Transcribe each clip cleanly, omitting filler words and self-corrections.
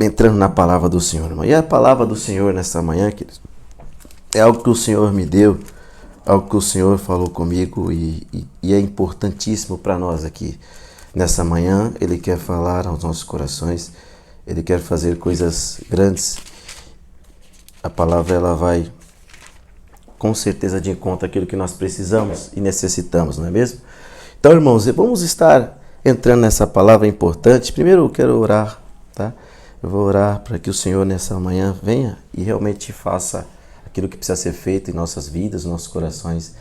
entrando na palavra do Senhor, irmão. E a palavra do Senhor nessa manhã, queridos, é algo que o Senhor me deu, algo que o Senhor falou comigo e é importantíssimo para nós aqui. Nessa manhã, Ele quer falar aos nossos corações, Ele quer fazer coisas grandes. A palavra, ela vai com certeza de encontro àquilo que nós precisamos e necessitamos, não é mesmo? Então, irmãos, vamos estar entrando nessa palavra importante. Primeiro eu quero orar, tá? Eu vou orar para que o Senhor nessa manhã venha e realmente faça aquilo que precisa ser feito em nossas vidas, nossos corações.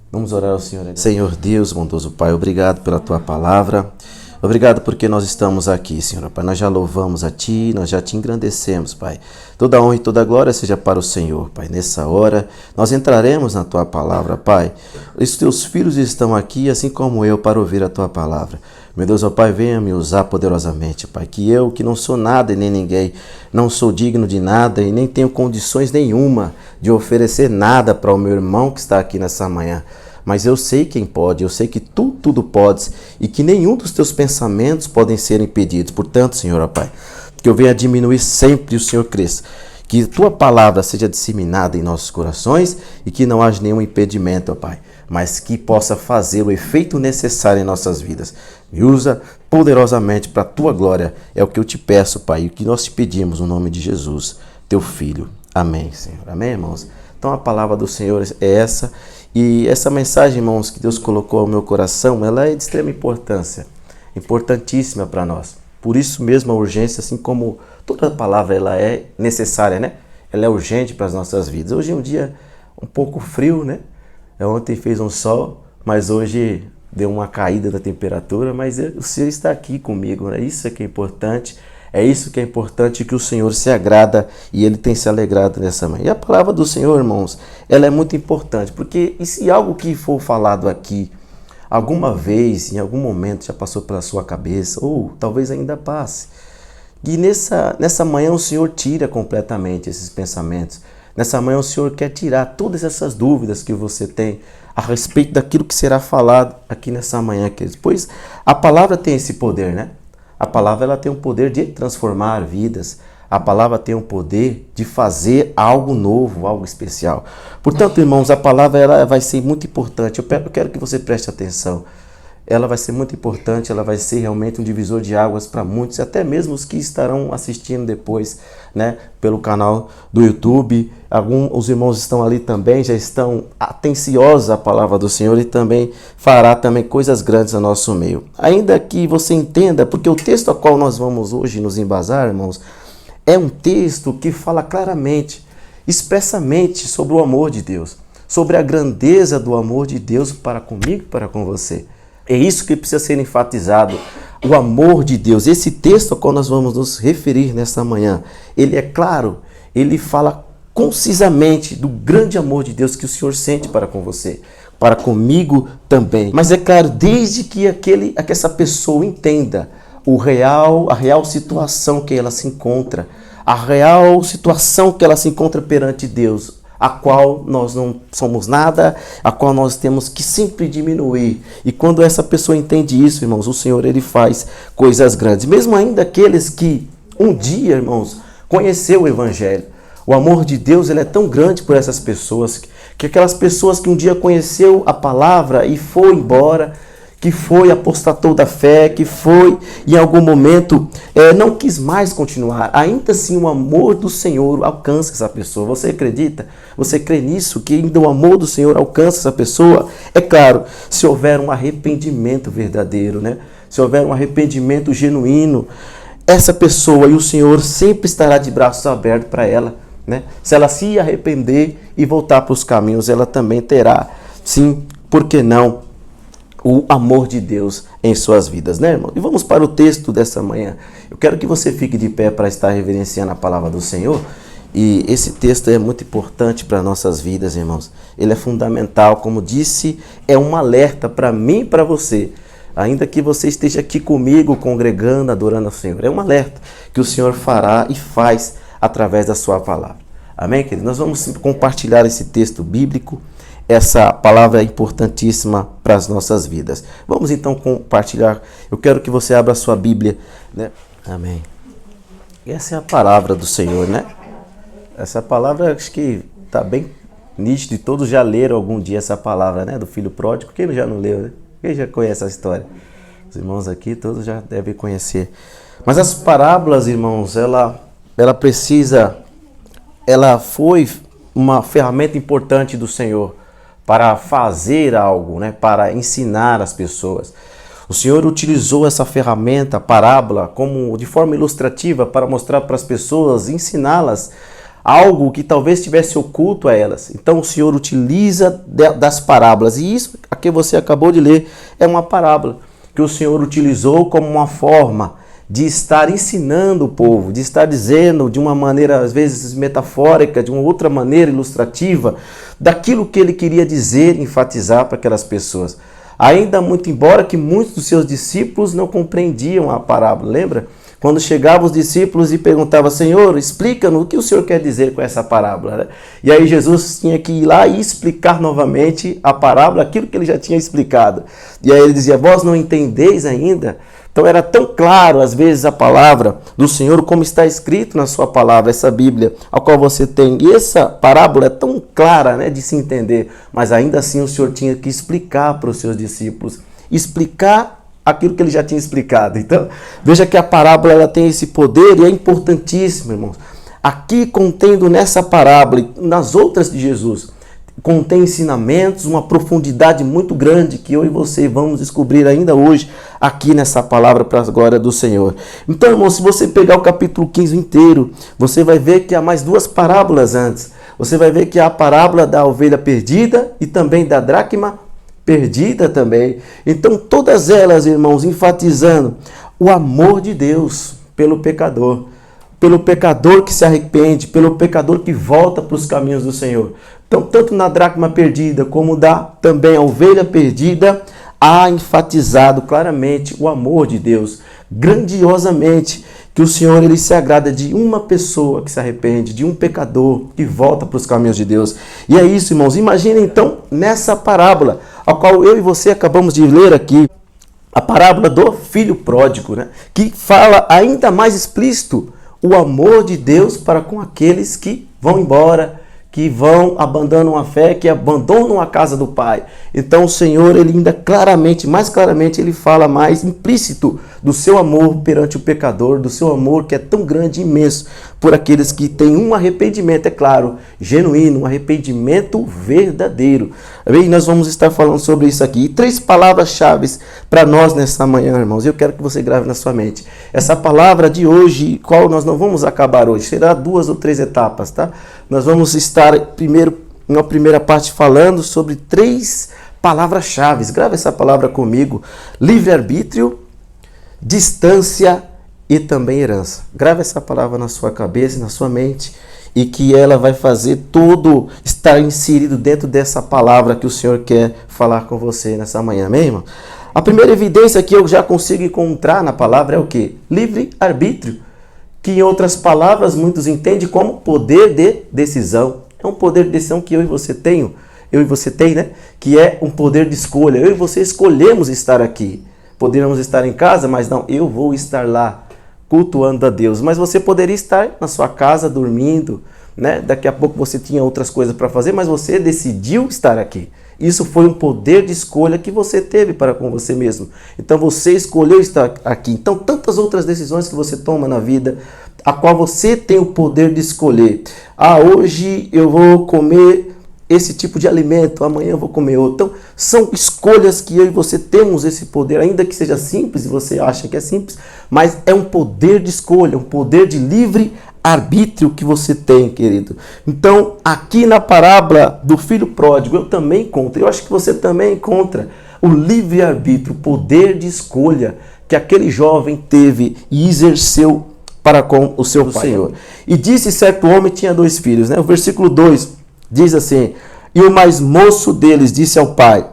Vamos orar ao Senhor. Senhor Deus, bondoso Pai, obrigado pela Tua palavra. Obrigado porque nós estamos aqui, Senhor. Pai, nós já louvamos a Ti, nós já Te engrandecemos, Pai. Toda honra e toda glória seja para o Senhor, Pai. Nessa hora, nós entraremos na Tua palavra, Pai. Os Teus filhos estão aqui, assim como eu, para ouvir a Tua palavra. Meu Deus, ó Pai, venha me usar poderosamente, Pai. Que eu, que não sou nada e nem ninguém, não sou digno de nada e nem tenho condições nenhuma de oferecer nada para o meu irmão que está aqui nessa manhã. Mas eu sei quem pode, eu sei que Tu tudo podes e que nenhum dos Teus pensamentos podem ser impedidos. Portanto, Senhor, ó Pai, que eu venha diminuir sempre e o Senhor cresça. Que Tua palavra seja disseminada em nossos corações e que não haja nenhum impedimento, ó Pai, mas que possa fazer o efeito necessário em nossas vidas. Me usa poderosamente para a Tua glória. É o que eu Te peço, Pai, e o que nós Te pedimos no nome de Jesus, Teu Filho. Amém, Senhor. Amém, irmãos? Então a palavra do Senhor é essa. E essa mensagem, irmãos, que Deus colocou ao meu coração, ela é de extrema importância, importantíssima para nós. Por isso mesmo a urgência, assim como toda palavra ela é necessária, né? Ela é urgente para as nossas vidas. Hoje é um dia um pouco frio, né? Ontem fez um sol, mas hoje deu uma caída da temperatura, mas o Senhor está aqui comigo, né? Isso é que é importante. É isso que é importante, que o Senhor se agrada e Ele tem se alegrado nessa manhã. E a palavra do Senhor, irmãos, ela é muito importante, porque se algo que for falado aqui, alguma vez, em algum momento, já passou pela sua cabeça, ou talvez ainda passe, e nessa manhã o Senhor tira completamente esses pensamentos. Nessa manhã o Senhor quer tirar todas essas dúvidas que você tem a respeito daquilo que será falado aqui nessa manhã, queridos. Pois a palavra tem esse poder, né? A palavra ela tem o poder de transformar vidas. A palavra tem o poder de fazer algo novo, algo especial. Portanto, irmãos, a palavra ela vai ser muito importante. Eu quero que você preste atenção. Ela vai ser muito importante, ela vai ser realmente um divisor de águas para muitos, até mesmo os que estarão assistindo depois, né, pelo canal do YouTube. Os irmãos estão ali também, já estão atenciosos à palavra do Senhor e também fará também coisas grandes no nosso meio. Ainda que você entenda, porque o texto a qual nós vamos hoje nos embasar, irmãos, é um texto que fala claramente, expressamente sobre o amor de Deus, sobre a grandeza do amor de Deus para comigo e para com você. É isso que precisa ser enfatizado, o amor de Deus. Esse texto ao qual nós vamos nos referir nessa manhã, ele é claro, ele fala concisamente do grande amor de Deus que o Senhor sente para com você, para comigo também. Mas é claro, desde que essa pessoa entenda a real situação que ela se encontra, a real situação que ela se encontra perante Deus, a qual nós não somos nada, a qual nós temos que sempre diminuir. E quando essa pessoa entende isso, irmãos, o Senhor ele faz coisas grandes. Mesmo ainda aqueles que um dia, irmãos, conheceu o Evangelho. O amor de Deus ele é tão grande por essas pessoas, que aquelas pessoas que um dia conheceu a palavra e foi embora, que foi, apostatou da fé, que foi, em algum momento, não quis mais continuar. Ainda assim, o amor do Senhor alcança essa pessoa. Você acredita? Você crê nisso? Que ainda o amor do Senhor alcança essa pessoa? É claro, se houver um arrependimento verdadeiro, né? Se houver um arrependimento genuíno, essa pessoa e o Senhor sempre estará de braços abertos para ela, né? Se ela se arrepender e voltar para os caminhos, ela também terá, sim, por que não, o amor de Deus em suas vidas, né, irmão? E vamos para o texto dessa manhã. Eu quero que você fique de pé para estar reverenciando a palavra do Senhor. E esse texto é muito importante para nossas vidas, irmãos. Ele é fundamental, como disse, é um alerta para mim e para você. Ainda que você esteja aqui comigo, congregando, adorando ao Senhor. É um alerta que o Senhor fará e faz através da sua palavra. Amém, querido? Nós vamos compartilhar esse texto bíblico. Essa palavra é importantíssima para as nossas vidas. Vamos então compartilhar. Eu quero que você abra a sua Bíblia, né? Amém. Essa é a palavra do Senhor, né? Essa palavra acho que está bem nítida e todos já leram algum dia essa palavra, né? Do filho pródigo. Quem já não leu, né? Quem já conhece a história? Os irmãos aqui todos já devem conhecer. Mas as parábolas, irmãos, ela foi uma ferramenta importante do Senhor para fazer algo, né? Para ensinar as pessoas. O Senhor utilizou essa ferramenta, a parábola, como de forma ilustrativa para mostrar para as pessoas, ensiná-las algo que talvez estivesse oculto a elas. Então o Senhor utiliza das parábolas. E isso a que você acabou de ler é uma parábola que o Senhor utilizou como uma forma de estar ensinando o povo, de estar dizendo de uma maneira às vezes metafórica, de uma outra maneira ilustrativa, daquilo que ele queria dizer, enfatizar para aquelas pessoas. Ainda muito embora que muitos dos seus discípulos não compreendiam a parábola, lembra? Quando chegavam os discípulos e perguntavam, Senhor, explica-nos o que o Senhor quer dizer com essa parábola, né? E aí Jesus tinha que ir lá e explicar novamente a parábola, aquilo que ele já tinha explicado. E aí ele dizia, vós não entendeis ainda? Então era tão claro, às vezes, a palavra do Senhor, como está escrito na sua palavra, essa Bíblia, a qual você tem. E essa parábola é tão clara, né, de se entender, mas ainda assim o Senhor tinha que explicar para os seus discípulos, explicar aquilo que ele já tinha explicado. Então, veja que a parábola ela tem esse poder e é importantíssimo, irmãos. Aqui contendo nessa parábola e nas outras de Jesus, contém ensinamentos, uma profundidade muito grande que eu e você vamos descobrir ainda hoje aqui nessa palavra para a glória do Senhor. Então, irmão, se você pegar o capítulo 15 inteiro, você vai ver que há mais duas parábolas antes. Você vai ver que há a parábola da ovelha perdida e também da dracma perdida também. Então, todas elas, irmãos, enfatizando o amor de Deus pelo pecador que se arrepende, pelo pecador que volta para os caminhos do Senhor. Então, tanto na dracma perdida como também a ovelha perdida, há enfatizado claramente o amor de Deus, grandiosamente, que o Senhor ele se agrada de uma pessoa que se arrepende, de um pecador que volta para os caminhos de Deus. E é isso, irmãos. Imagina então nessa parábola, a qual eu e você acabamos de ler aqui, a parábola do filho pródigo, né? Que fala ainda mais explícito o amor de Deus para com aqueles que vão embora, que abandonam a fé, que abandonam a casa do Pai. Então o Senhor, ele ainda claramente, mais claramente, ele fala mais implícito do seu amor perante o pecador, do seu amor que é tão grande e imenso por aqueles que têm um arrependimento, é claro, genuíno, um arrependimento verdadeiro. E nós vamos estar falando sobre isso aqui. E 3 palavras-chave para nós nessa manhã, irmãos. Eu quero que você grave na sua mente. Essa palavra de hoje, qual nós não vamos acabar hoje, será 2 ou 3 etapas, tá? Nós vamos estar primeiro, na primeira parte, falando sobre 3 palavras-chave. Grava essa palavra comigo. Livre-arbítrio, distância e também herança. Grave essa palavra na sua cabeça, na sua mente, e que ela vai fazer tudo estar inserido dentro dessa palavra que o Senhor quer falar com você nessa manhã, amém, irmão? A primeira evidência que eu já consigo encontrar na palavra é o quê? Livre-arbítrio, que em outras palavras muitos entendem como poder de decisão. É um poder de decisão que eu e você tem, né? Que é um poder de escolha. Eu e você escolhemos estar aqui. Poderíamos estar em casa, mas não, eu vou estar lá, cultuando a Deus. Mas você poderia estar na sua casa, dormindo, né? Daqui a pouco você tinha outras coisas para fazer, mas você decidiu estar aqui. Isso foi um poder de escolha que você teve para com você mesmo. Então você escolheu estar aqui. Então tantas outras decisões que você toma na vida, a qual você tem o poder de escolher. Hoje eu vou comer esse tipo de alimento, amanhã eu vou comer outro. Então são escolhas que eu e você temos esse poder, ainda que seja simples e você acha que é simples, mas é um poder de escolha, um poder de livre arbítrio que você tem, querido. Então, aqui na parábola do filho pródigo, eu também encontro, eu acho que você também encontra o livre-arbítrio, o poder de escolha que aquele jovem teve e exerceu para com o seu pai. Senhor. E disse certo homem tinha 2 filhos, né? O versículo 2 diz assim, e o mais moço deles disse ao pai,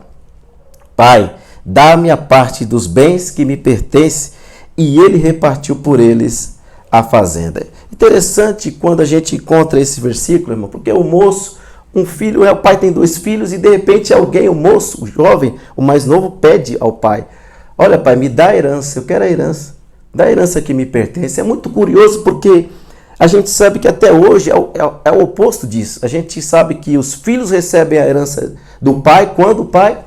Pai, dá-me a parte dos bens que me pertence, e ele repartiu por eles a fazenda. Interessante quando a gente encontra esse versículo, irmão, porque o moço, um filho, o pai tem 2 filhos e de repente alguém, o moço, o jovem, o mais novo, pede ao pai, olha pai, me dá a herança, eu quero a herança. da herança que me pertence. É muito curioso porque a gente sabe que até hoje é o oposto disso. A gente sabe que os filhos recebem a herança do pai quando o pai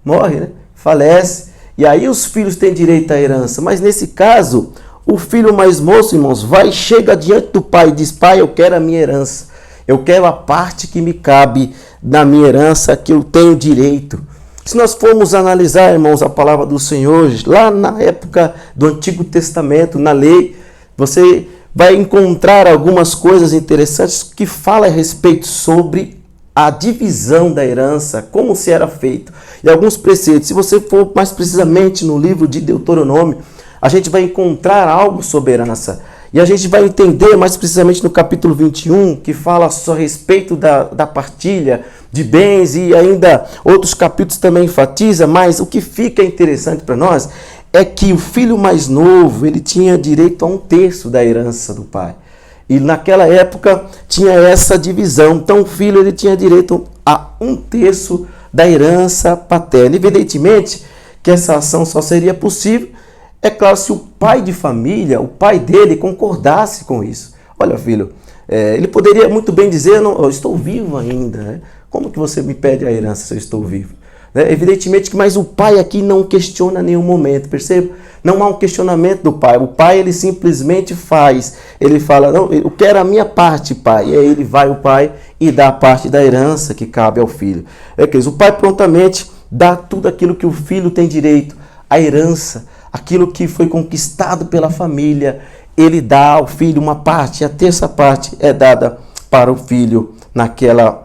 morre, né? Falece. E aí os filhos têm direito à herança. Mas nesse caso, o filho mais moço, irmãos, chega diante do pai e diz: pai, eu quero a minha herança. Eu quero a parte que me cabe na minha herança, que eu tenho direito. Se nós formos analisar, irmãos, a palavra do Senhor, lá na época do Antigo Testamento, na lei, você vai encontrar algumas coisas interessantes que falam a respeito sobre a divisão da herança, como se era feito, e alguns preceitos. Se você for mais precisamente no livro de Deuteronômio, a gente vai encontrar algo sobre herança. E a gente vai entender mais precisamente no capítulo 21, que fala só a respeito da partilha de bens, e ainda outros capítulos também enfatiza, mas o que fica interessante para nós é que o filho mais novo, ele tinha direito a 1/3 da herança do pai. E naquela época tinha essa divisão. Então o filho, ele tinha direito a 1/3 da herança paterna. Evidentemente que essa ação só seria possível, é claro, se o pai de família, o pai dele, concordasse com isso. Olha, filho, ele poderia muito bem dizer: não, eu estou vivo ainda, né? Como que você me pede a herança se eu estou vivo? Evidentemente que, mas o pai aqui não questiona em nenhum momento, perceba? Não há um questionamento do pai. O pai, ele simplesmente faz. Ele fala: não, eu quero a minha parte, pai. E aí ele vai, o pai, e dá a parte da herança que cabe ao filho. O pai prontamente dá tudo aquilo que o filho tem direito, a herança, aquilo que foi conquistado pela família. Ele dá ao filho uma parte, a 1/3 parte é dada para o filho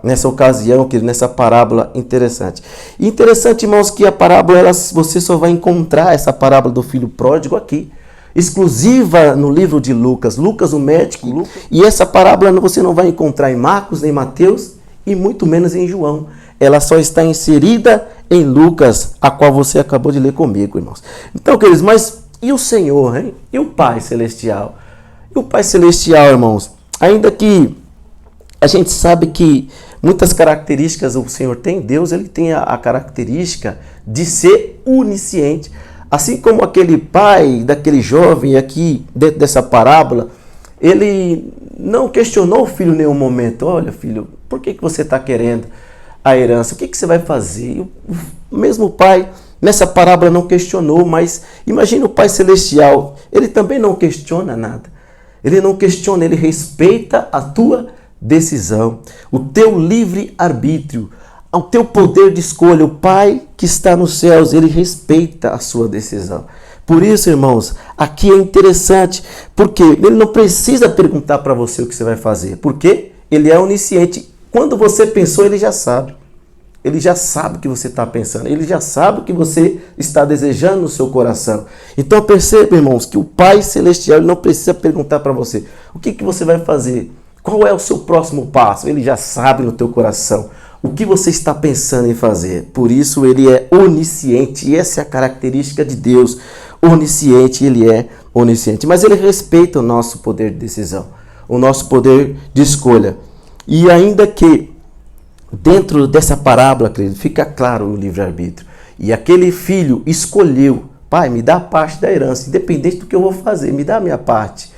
nessa ocasião, nessa parábola interessante. E interessante, irmãos, que a parábola, você só vai encontrar essa parábola do filho pródigo aqui, exclusiva no livro de Lucas, o médico, e essa parábola você não vai encontrar em Marcos, nem Mateus, e muito menos em João. Ela só está inserida em Lucas, a qual você acabou de ler comigo, irmãos. Então, queridos, mas e o Senhor, hein? E o Pai Celestial? E o Pai Celestial, irmãos, ainda que a gente sabe que muitas características o Senhor tem, Deus, ele tem a característica de ser onisciente. Assim como aquele pai daquele jovem aqui, dentro dessa parábola, ele não questionou o filho em nenhum momento. Olha, filho, por que você está querendo a herança? O que você vai fazer? O mesmo pai, nessa parábola, não questionou, mas imagine o Pai Celestial. Ele também não questiona nada. Ele não questiona, ele respeita a tua decisão, o teu livre-arbítrio, o teu poder de escolha. O Pai que está nos céus, ele respeita a sua decisão. Por isso, irmãos, aqui é interessante, porque ele não precisa perguntar para você o que você vai fazer, porque ele é onisciente. Quando você pensou, ele já sabe. Ele já sabe o que você está pensando. Ele já sabe o que você está desejando no seu coração. Então perceba, irmãos, que o Pai Celestial, ele não precisa perguntar para você o que você vai fazer. Qual é o seu próximo passo? Ele já sabe no teu coração o que você está pensando em fazer. Por isso ele é onisciente. E essa é a característica de Deus. Onisciente, ele é onisciente. Mas ele respeita o nosso poder de decisão, o nosso poder de escolha. E ainda que dentro dessa parábola, querido, fica claro o livre-arbítrio. E aquele filho escolheu: pai, me dá a parte da herança, independente do que eu vou fazer, me dá a minha parte.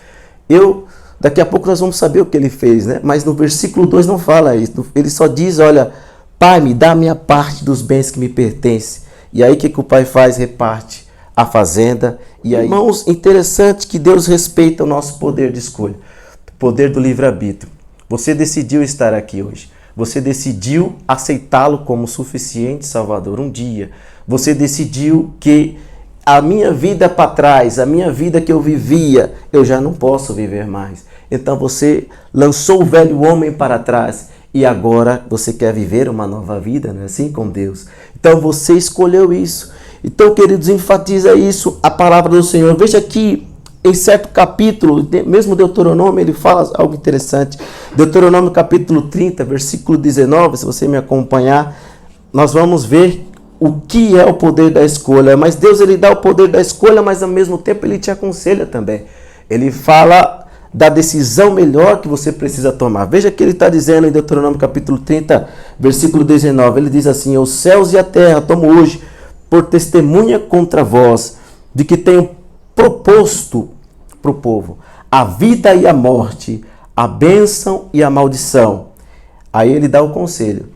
Daqui a pouco nós vamos saber o que ele fez, né? Mas no versículo 2 não fala isso. Ele só diz: olha, pai, me dá a minha parte dos bens que me pertencem. E aí o que o pai faz? Reparte a fazenda. E aí, irmãos, interessante que Deus respeita o nosso poder de escolha, o poder do livre-arbítrio. Você decidiu estar aqui hoje. Você decidiu aceitá-lo como suficiente Salvador um dia. Você decidiu que a minha vida para trás, a minha vida que eu vivia, eu já não posso viver mais. Então você lançou o velho homem para trás e agora você quer viver uma nova vida, não é assim, com Deus? Então você escolheu isso. Então, queridos, enfatiza isso, a palavra do Senhor. Veja que em certo capítulo, mesmo Deuteronômio, ele fala algo interessante. Deuteronômio capítulo 30, versículo 19, se você me acompanhar, nós vamos ver o que é o poder da escolha. Mas Deus, ele dá o poder da escolha, mas ao mesmo tempo ele te aconselha também. Ele fala da decisão melhor que você precisa tomar. Veja que ele está dizendo em Deuteronômio capítulo 30, versículo 19. Ele diz assim: os céus e a terra tomo hoje por testemunha contra vós, de que tenho proposto para o povo: a vida e a morte, a bênção e a maldição. Aí ele dá o conselho: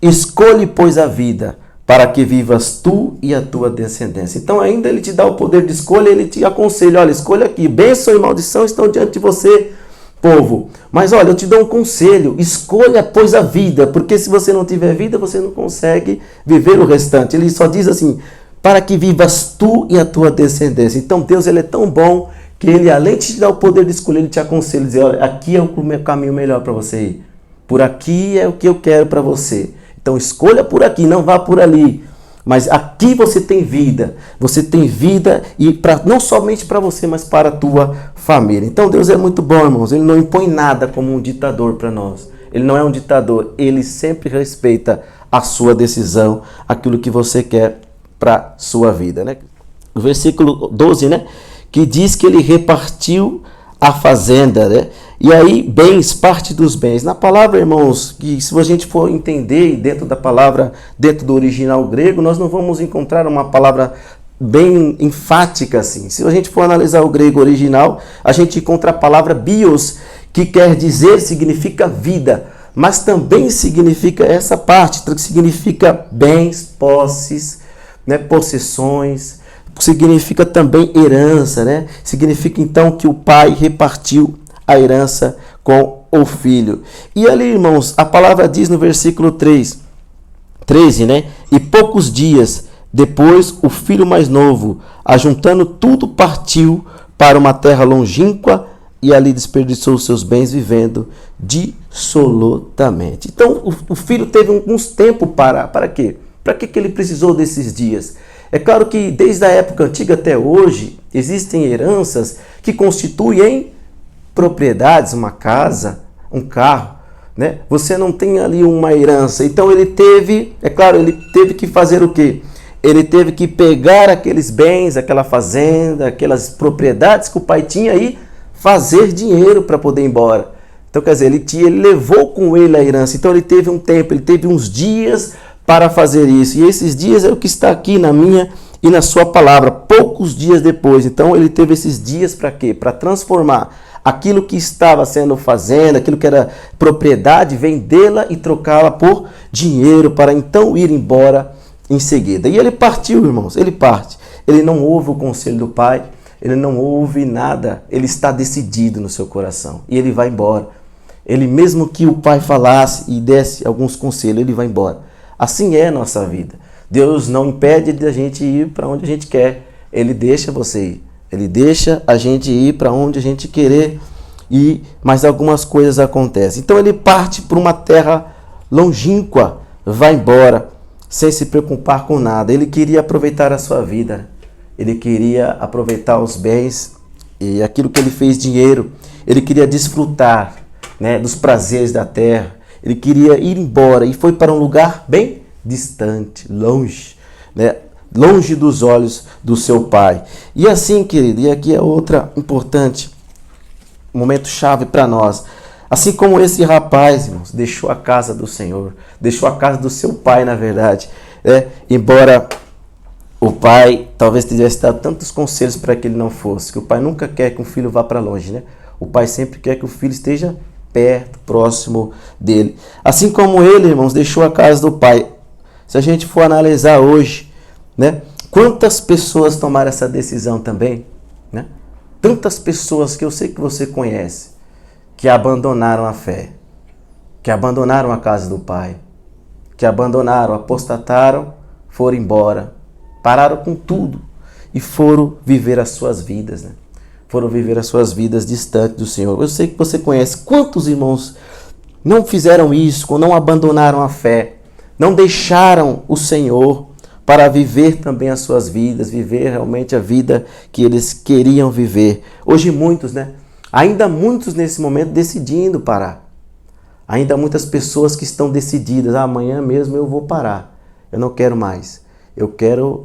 escolhe, pois, a vida, para que vivas tu e a tua descendência. Então ainda ele te dá o poder de escolha, ele te aconselha: olha, escolha aqui, bênção e maldição estão diante de você, povo. Mas olha, eu te dou um conselho: escolha, pois, a vida, porque se você não tiver vida, você não consegue viver o restante. Ele só diz assim: para que vivas tu e a tua descendência. Então Deus, ele é tão bom que ele, além de te dar o poder de escolher, ele te aconselha, dizer: olha, aqui é o caminho melhor para você ir. Por aqui é o que eu quero para você. Então escolha por aqui, não vá por ali. Mas aqui você tem vida e não somente para você, mas para a tua família. Então Deus é muito bom, irmãos. Ele não impõe nada como um ditador para nós. Ele não é um ditador. Ele sempre respeita a sua decisão, aquilo que você quer para a sua vida, né? O versículo 12, né? Que diz que ele repartiu a fazenda, né? E aí, bens, parte dos bens. Na palavra, irmãos, que se a gente for entender dentro da palavra, dentro do original grego, nós não vamos encontrar uma palavra bem enfática assim. Se a gente for analisar o grego original, a gente encontra a palavra bios, que quer dizer, significa vida, mas também significa essa parte, que significa bens, posses, né, possessões, significa também herança, né? Significa então que o pai repartiu a herança com o filho. E ali, irmãos, a palavra diz no versículo 13, né? E poucos dias depois, o filho mais novo, ajuntando tudo, partiu para uma terra longínqua e ali desperdiçou os seus bens, vivendo dissolutamente. Então, o filho teve alguns tempos para quê? Para que ele precisou desses dias? É claro que desde a época antiga até hoje, existem heranças que constituem propriedades, uma casa, um carro, né? Você não tem ali uma herança. Então ele teve, é claro, ele teve que fazer o quê? Ele teve que pegar aqueles bens, aquela fazenda, aquelas propriedades que o pai tinha e fazer dinheiro para poder ir embora. Então, quer dizer, ele levou com ele a herança. Então ele teve um tempo, ele teve uns dias para fazer isso. E esses dias é o que está aqui na minha e na sua palavra, poucos dias depois. Então ele teve esses dias para quê? Para transformar aquilo que estava sendo fazenda, aquilo que era propriedade, vendê-la e trocá-la por dinheiro, para então ir embora em seguida. E ele partiu, irmãos, ele parte. Ele não ouve o conselho do pai, ele não ouve nada, ele está decidido no seu coração e ele vai embora. Ele, mesmo que o pai falasse e desse alguns conselhos, ele vai embora. Assim é a nossa vida. Deus não impede de a gente ir para onde a gente quer. Ele deixa você ir. Ele deixa a gente ir para onde a gente querer ir, mas algumas coisas acontecem. Então ele parte para uma terra longínqua, vai embora, sem se preocupar com nada. Ele queria aproveitar a sua vida. Ele queria aproveitar os bens e aquilo que ele fez dinheiro. Ele queria desfrutar, né, dos prazeres da terra. Ele queria ir embora e foi para um lugar bem distante, longe, né? Longe dos olhos do seu pai. E assim, querido, e aqui é outra importante, momento chave para nós. Assim como esse rapaz, irmãos, deixou a casa do Senhor, deixou a casa do seu pai, na verdade, né? Embora o pai talvez tivesse dado tantos conselhos para que ele não fosse, que o pai nunca quer que um filho vá para longe, né? O pai sempre quer que o filho esteja perto, próximo dele. Assim como ele, irmãos, deixou a casa do pai. Se a gente for analisar hoje, né? Quantas pessoas tomaram essa decisão também, né? Tantas pessoas que eu sei que você conhece, que abandonaram a fé, que abandonaram a casa do pai, que abandonaram, apostataram, foram embora, pararam com tudo e foram viver as suas vidas, né? Foram viver as suas vidas distante do Senhor. Eu sei que você conhece quantos irmãos não fizeram isso, não abandonaram a fé, não deixaram o Senhor para viver também as suas vidas, viver realmente a vida que eles queriam viver. Hoje muitos, né? Ainda muitos nesse momento decidindo parar. Ainda muitas pessoas que estão decididas: amanhã mesmo eu vou parar, eu não quero mais.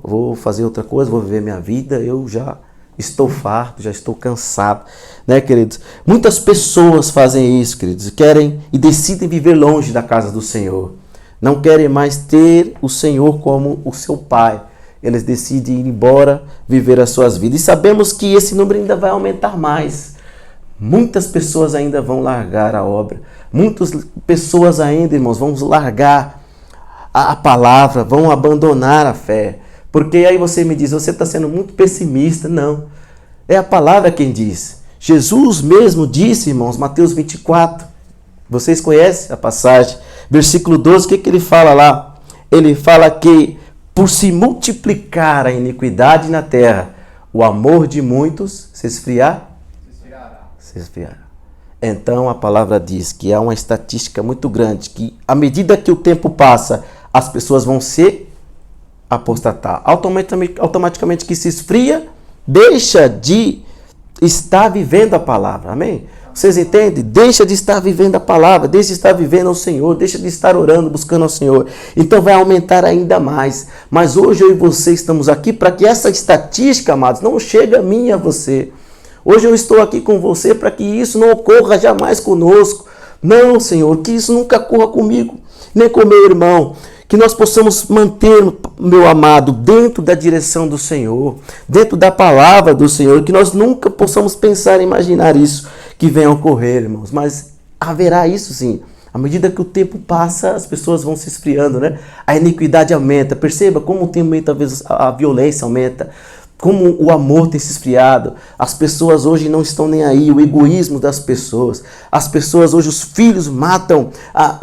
Vou fazer outra coisa, vou viver minha vida, eu já estou farto, já estou cansado, né, queridos? Muitas pessoas fazem isso, queridos, querem e decidem viver longe da casa do Senhor. Não querem mais ter o Senhor como o seu pai. eles decidem ir embora, viver as suas vidas. E sabemos que esse número ainda vai aumentar mais. Muitas pessoas ainda vão largar a obra. Muitas pessoas ainda, irmãos, vão largar a palavra, vão abandonar a fé. Porque aí você me diz, você está sendo muito pessimista. Não, é a palavra quem diz. Jesus mesmo disse, irmãos, Mateus 24, vocês conhecem a passagem, versículo 12, o que ele fala lá? Ele fala que por se multiplicar a iniquidade na terra, o amor de muitos se esfriará. Então a palavra diz que há uma estatística muito grande, que à medida que o tempo passa, as pessoas vão se apostatar. Automaticamente que se esfria, deixa de estar vivendo a palavra. Amém? Vocês entendem? Deixa de estar vivendo a palavra, deixa de estar vivendo ao Senhor, deixa de estar orando, buscando ao Senhor. Então vai aumentar ainda mais. Mas hoje eu e você estamos aqui para que essa estatística, amados, não chegue a mim e a você. Hoje eu estou aqui com você para que isso não ocorra jamais conosco. Não, Senhor, que isso nunca ocorra comigo, nem com meu irmão. Que nós possamos manter, meu amado, dentro da direção do Senhor, dentro da palavra do Senhor, que nós nunca possamos pensar, imaginar isso que venha a ocorrer, irmãos. Mas haverá isso sim. À medida que o tempo passa, as pessoas vão se esfriando, né? A iniquidade aumenta. Perceba como o tempo aumenta, às vezes a violência aumenta. Como o amor tem se esfriado. As pessoas hoje não estão nem aí. O egoísmo das pessoas. As pessoas hoje, os filhos matam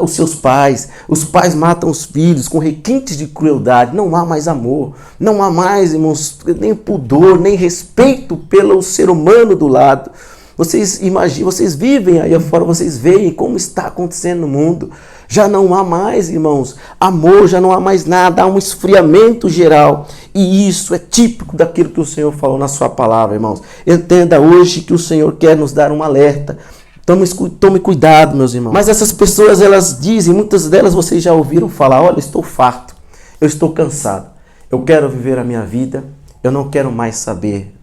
os seus pais. Os pais matam os filhos com requintes de crueldade. Não há mais amor. Não há mais, irmãos, nem pudor, nem respeito pelo ser humano do lado. Vocês imaginam, vocês vivem aí afora, vocês veem como está acontecendo no mundo. Já não há mais, irmãos, amor, já não há mais nada, há um esfriamento geral. E isso é típico daquilo que o Senhor falou na sua palavra, irmãos. Entenda hoje que o Senhor quer nos dar um alerta. Tome cuidado, meus irmãos. Mas essas pessoas, elas dizem, muitas delas vocês já ouviram falar, olha, estou farto, eu estou cansado, eu quero viver a minha vida, eu não quero mais saber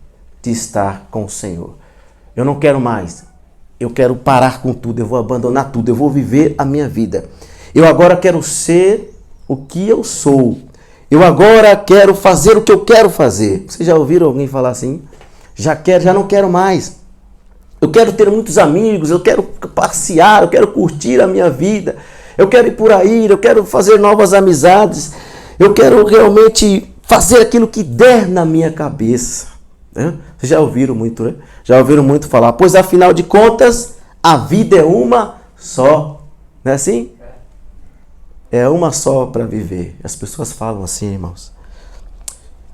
de estar com o Senhor. Eu não quero mais. Eu quero parar com tudo. Eu vou abandonar tudo. Eu vou viver a minha vida. Eu agora quero ser o que eu sou. Eu agora quero fazer o que eu quero fazer. Vocês já ouviram alguém falar assim? Já não quero mais. Eu quero ter muitos amigos. Eu quero passear. Eu quero curtir a minha vida. Eu quero ir por aí. Eu quero fazer novas amizades. Eu quero realmente fazer aquilo que der na minha cabeça. Vocês já ouviram muito, né? Já ouviram muito falar. Pois afinal de contas, a vida é uma só. Não é assim? É uma só para viver. As pessoas falam assim, irmãos.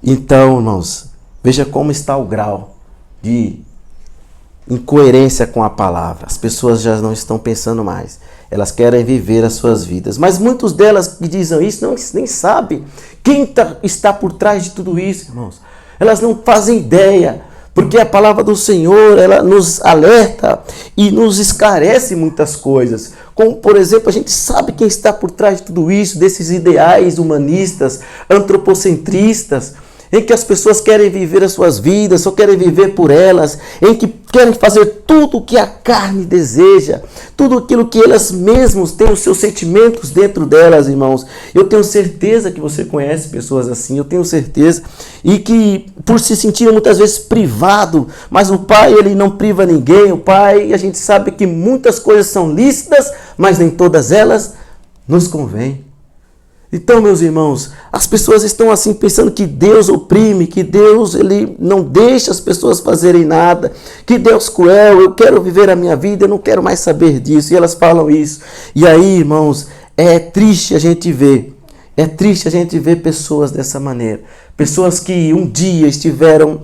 Então, irmãos, veja como está o grau de incoerência com a palavra. As pessoas já não estão pensando mais. Elas querem viver as suas vidas. Mas muitas delas que dizem isso nem sabem quem está por trás de tudo isso, irmãos. Elas não fazem ideia, porque a palavra do Senhor, ela nos alerta e nos esclarece muitas coisas. Como, por exemplo, a gente sabe quem está por trás de tudo isso, desses ideais humanistas, antropocentristas, em que as pessoas querem viver as suas vidas, só querem viver por elas, em que querem fazer tudo o que a carne deseja, tudo aquilo que elas mesmas têm os seus sentimentos dentro delas, irmãos. Eu tenho certeza que você conhece pessoas assim, eu tenho certeza, e que por se sentirem muitas vezes privado, mas o Pai, ele não priva ninguém. O Pai, a gente sabe que muitas coisas são lícitas, mas nem todas elas nos convêm. Então, meus irmãos, as pessoas estão assim pensando que Deus oprime, que Deus ele não deixa as pessoas fazerem nada, que Deus cruel, eu quero viver a minha vida, eu não quero mais saber disso. E elas falam isso. E aí, irmãos, é triste a gente ver pessoas dessa maneira. Pessoas que um dia estiveram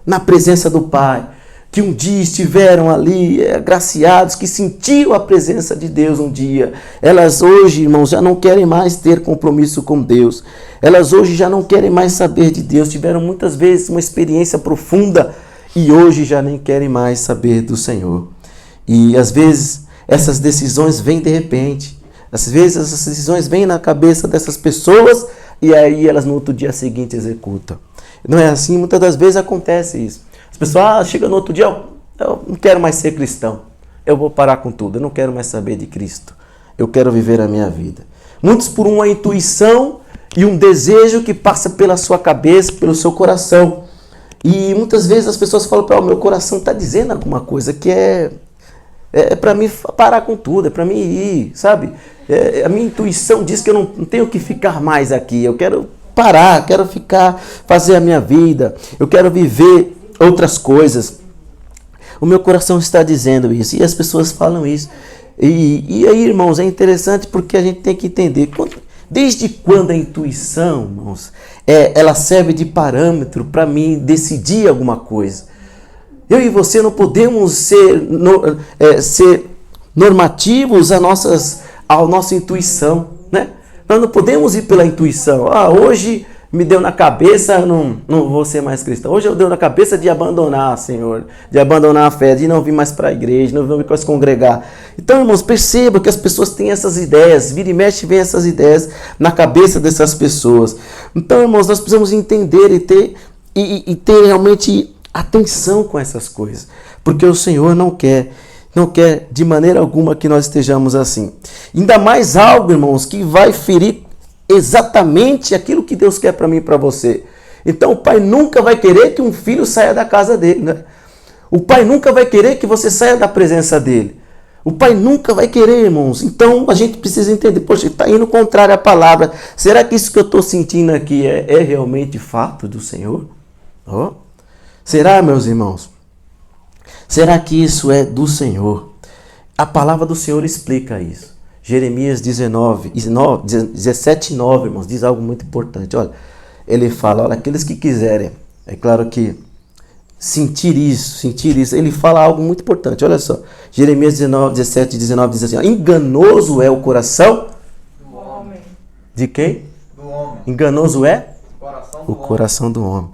na presença do Pai, que um dia estiveram ali agraciados, que sentiram a presença de Deus um dia. Elas hoje, irmãos, já não querem mais ter compromisso com Deus. Elas hoje já não querem mais saber de Deus. Tiveram muitas vezes uma experiência profunda e hoje já nem querem mais saber do Senhor. E às vezes essas decisões vêm de repente. Às vezes essas decisões vêm na cabeça dessas pessoas e aí elas no outro dia seguinte executam. Não é assim? Muitas das vezes acontece isso. As pessoas chegam no outro dia, eu não quero mais ser cristão, eu vou parar com tudo, eu não quero mais saber de Cristo, eu quero viver a minha vida. Muitos por uma intuição e um desejo que passa pela sua cabeça, pelo seu coração. E muitas vezes as pessoas falam para o meu coração está dizendo alguma coisa que é para mim parar com tudo, é para mim ir, sabe? A minha intuição diz que eu não tenho que ficar mais aqui, eu quero parar, quero ficar, fazer a minha vida, eu quero viver outras coisas. O meu coração está dizendo isso, e as pessoas falam isso. E aí, irmãos, é interessante porque a gente tem que entender, desde quando a intuição, irmãos, ela serve de parâmetro para mim decidir alguma coisa. Eu e você não podemos ser normativos à nossa intuição, né? Nós não podemos ir pela intuição. Hoje me deu na cabeça, não vou ser mais cristão. Hoje eu deu na cabeça de abandonar, Senhor, de abandonar a fé, de não vir mais para a igreja, não vir mais congregar. Então, irmãos, perceba que as pessoas têm essas ideias, vira e mexe vem essas ideias na cabeça dessas pessoas. Então, irmãos, nós precisamos entender e ter realmente atenção com essas coisas, porque o Senhor não quer de maneira alguma que nós estejamos assim. Ainda mais algo, irmãos, que vai ferir exatamente aquilo que Deus quer para mim e para você. Então o pai nunca vai querer que um filho saia da casa dele, né? O pai nunca vai querer que você saia da presença dele. O pai nunca vai querer, irmãos. Então a gente precisa entender, poxa, está indo contrário à palavra. Será que isso que eu estou sentindo aqui é realmente fato do Senhor? Será, meus irmãos? Será que isso é do Senhor? A palavra do Senhor explica isso. Jeremias 17:9, irmãos, diz algo muito importante. Olha, ele fala, olha, aqueles que quiserem, é claro que sentir isso, ele fala algo muito importante. Olha só, Jeremias 17:19 diz assim, ó, enganoso é o coração do homem. De quem? Do homem. Enganoso é? O coração do homem.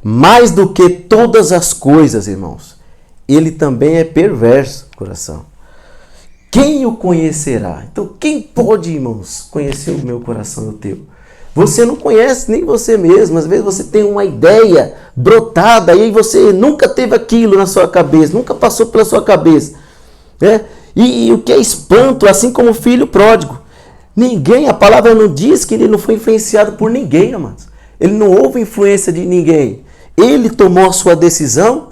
Mais do que todas as coisas, irmãos, ele também é perverso, o coração. Quem o conhecerá? Então, quem pode, irmãos, conhecer o meu coração e o teu? Você não conhece nem você mesmo. Às vezes você tem uma ideia brotada e aí você nunca teve aquilo na sua cabeça, nunca passou pela sua cabeça, né? E o que é espanto, assim como o filho pródigo. Ninguém, a palavra não diz que ele não foi influenciado por ninguém, amados. Ele não houve influência de ninguém. Ele tomou a sua decisão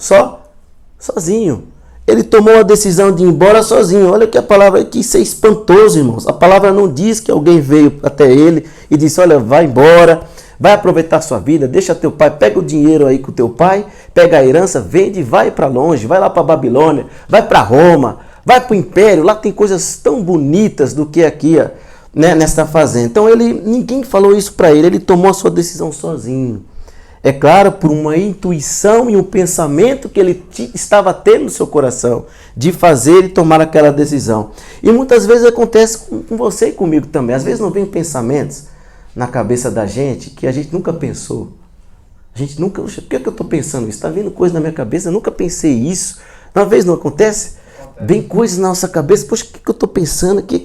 sozinho. Ele tomou a decisão de ir embora sozinho. Olha que a palavra aqui, isso é espantoso, irmãos. A palavra não diz que alguém veio até ele e disse, olha, vai embora, vai aproveitar a sua vida, deixa teu pai, pega o dinheiro aí com teu pai, pega a herança, vende e vai para longe, vai lá para Babilônia, vai para Roma, vai para o Império, lá tem coisas tão bonitas do que aqui, né, nesta fazenda. Então ninguém falou isso para ele, ele tomou a sua decisão sozinho. É claro, por uma intuição e um pensamento que ele estava tendo no seu coração de fazer e tomar aquela decisão. E muitas vezes acontece com você e comigo também. Às vezes não vem pensamentos na cabeça da gente que a gente nunca pensou. A gente nunca... Por que eu estou pensando isso? Está vindo coisa na minha cabeça, eu nunca pensei isso. Uma vez não acontece? Vem coisas na nossa cabeça. Poxa, o que eu estou pensando? O que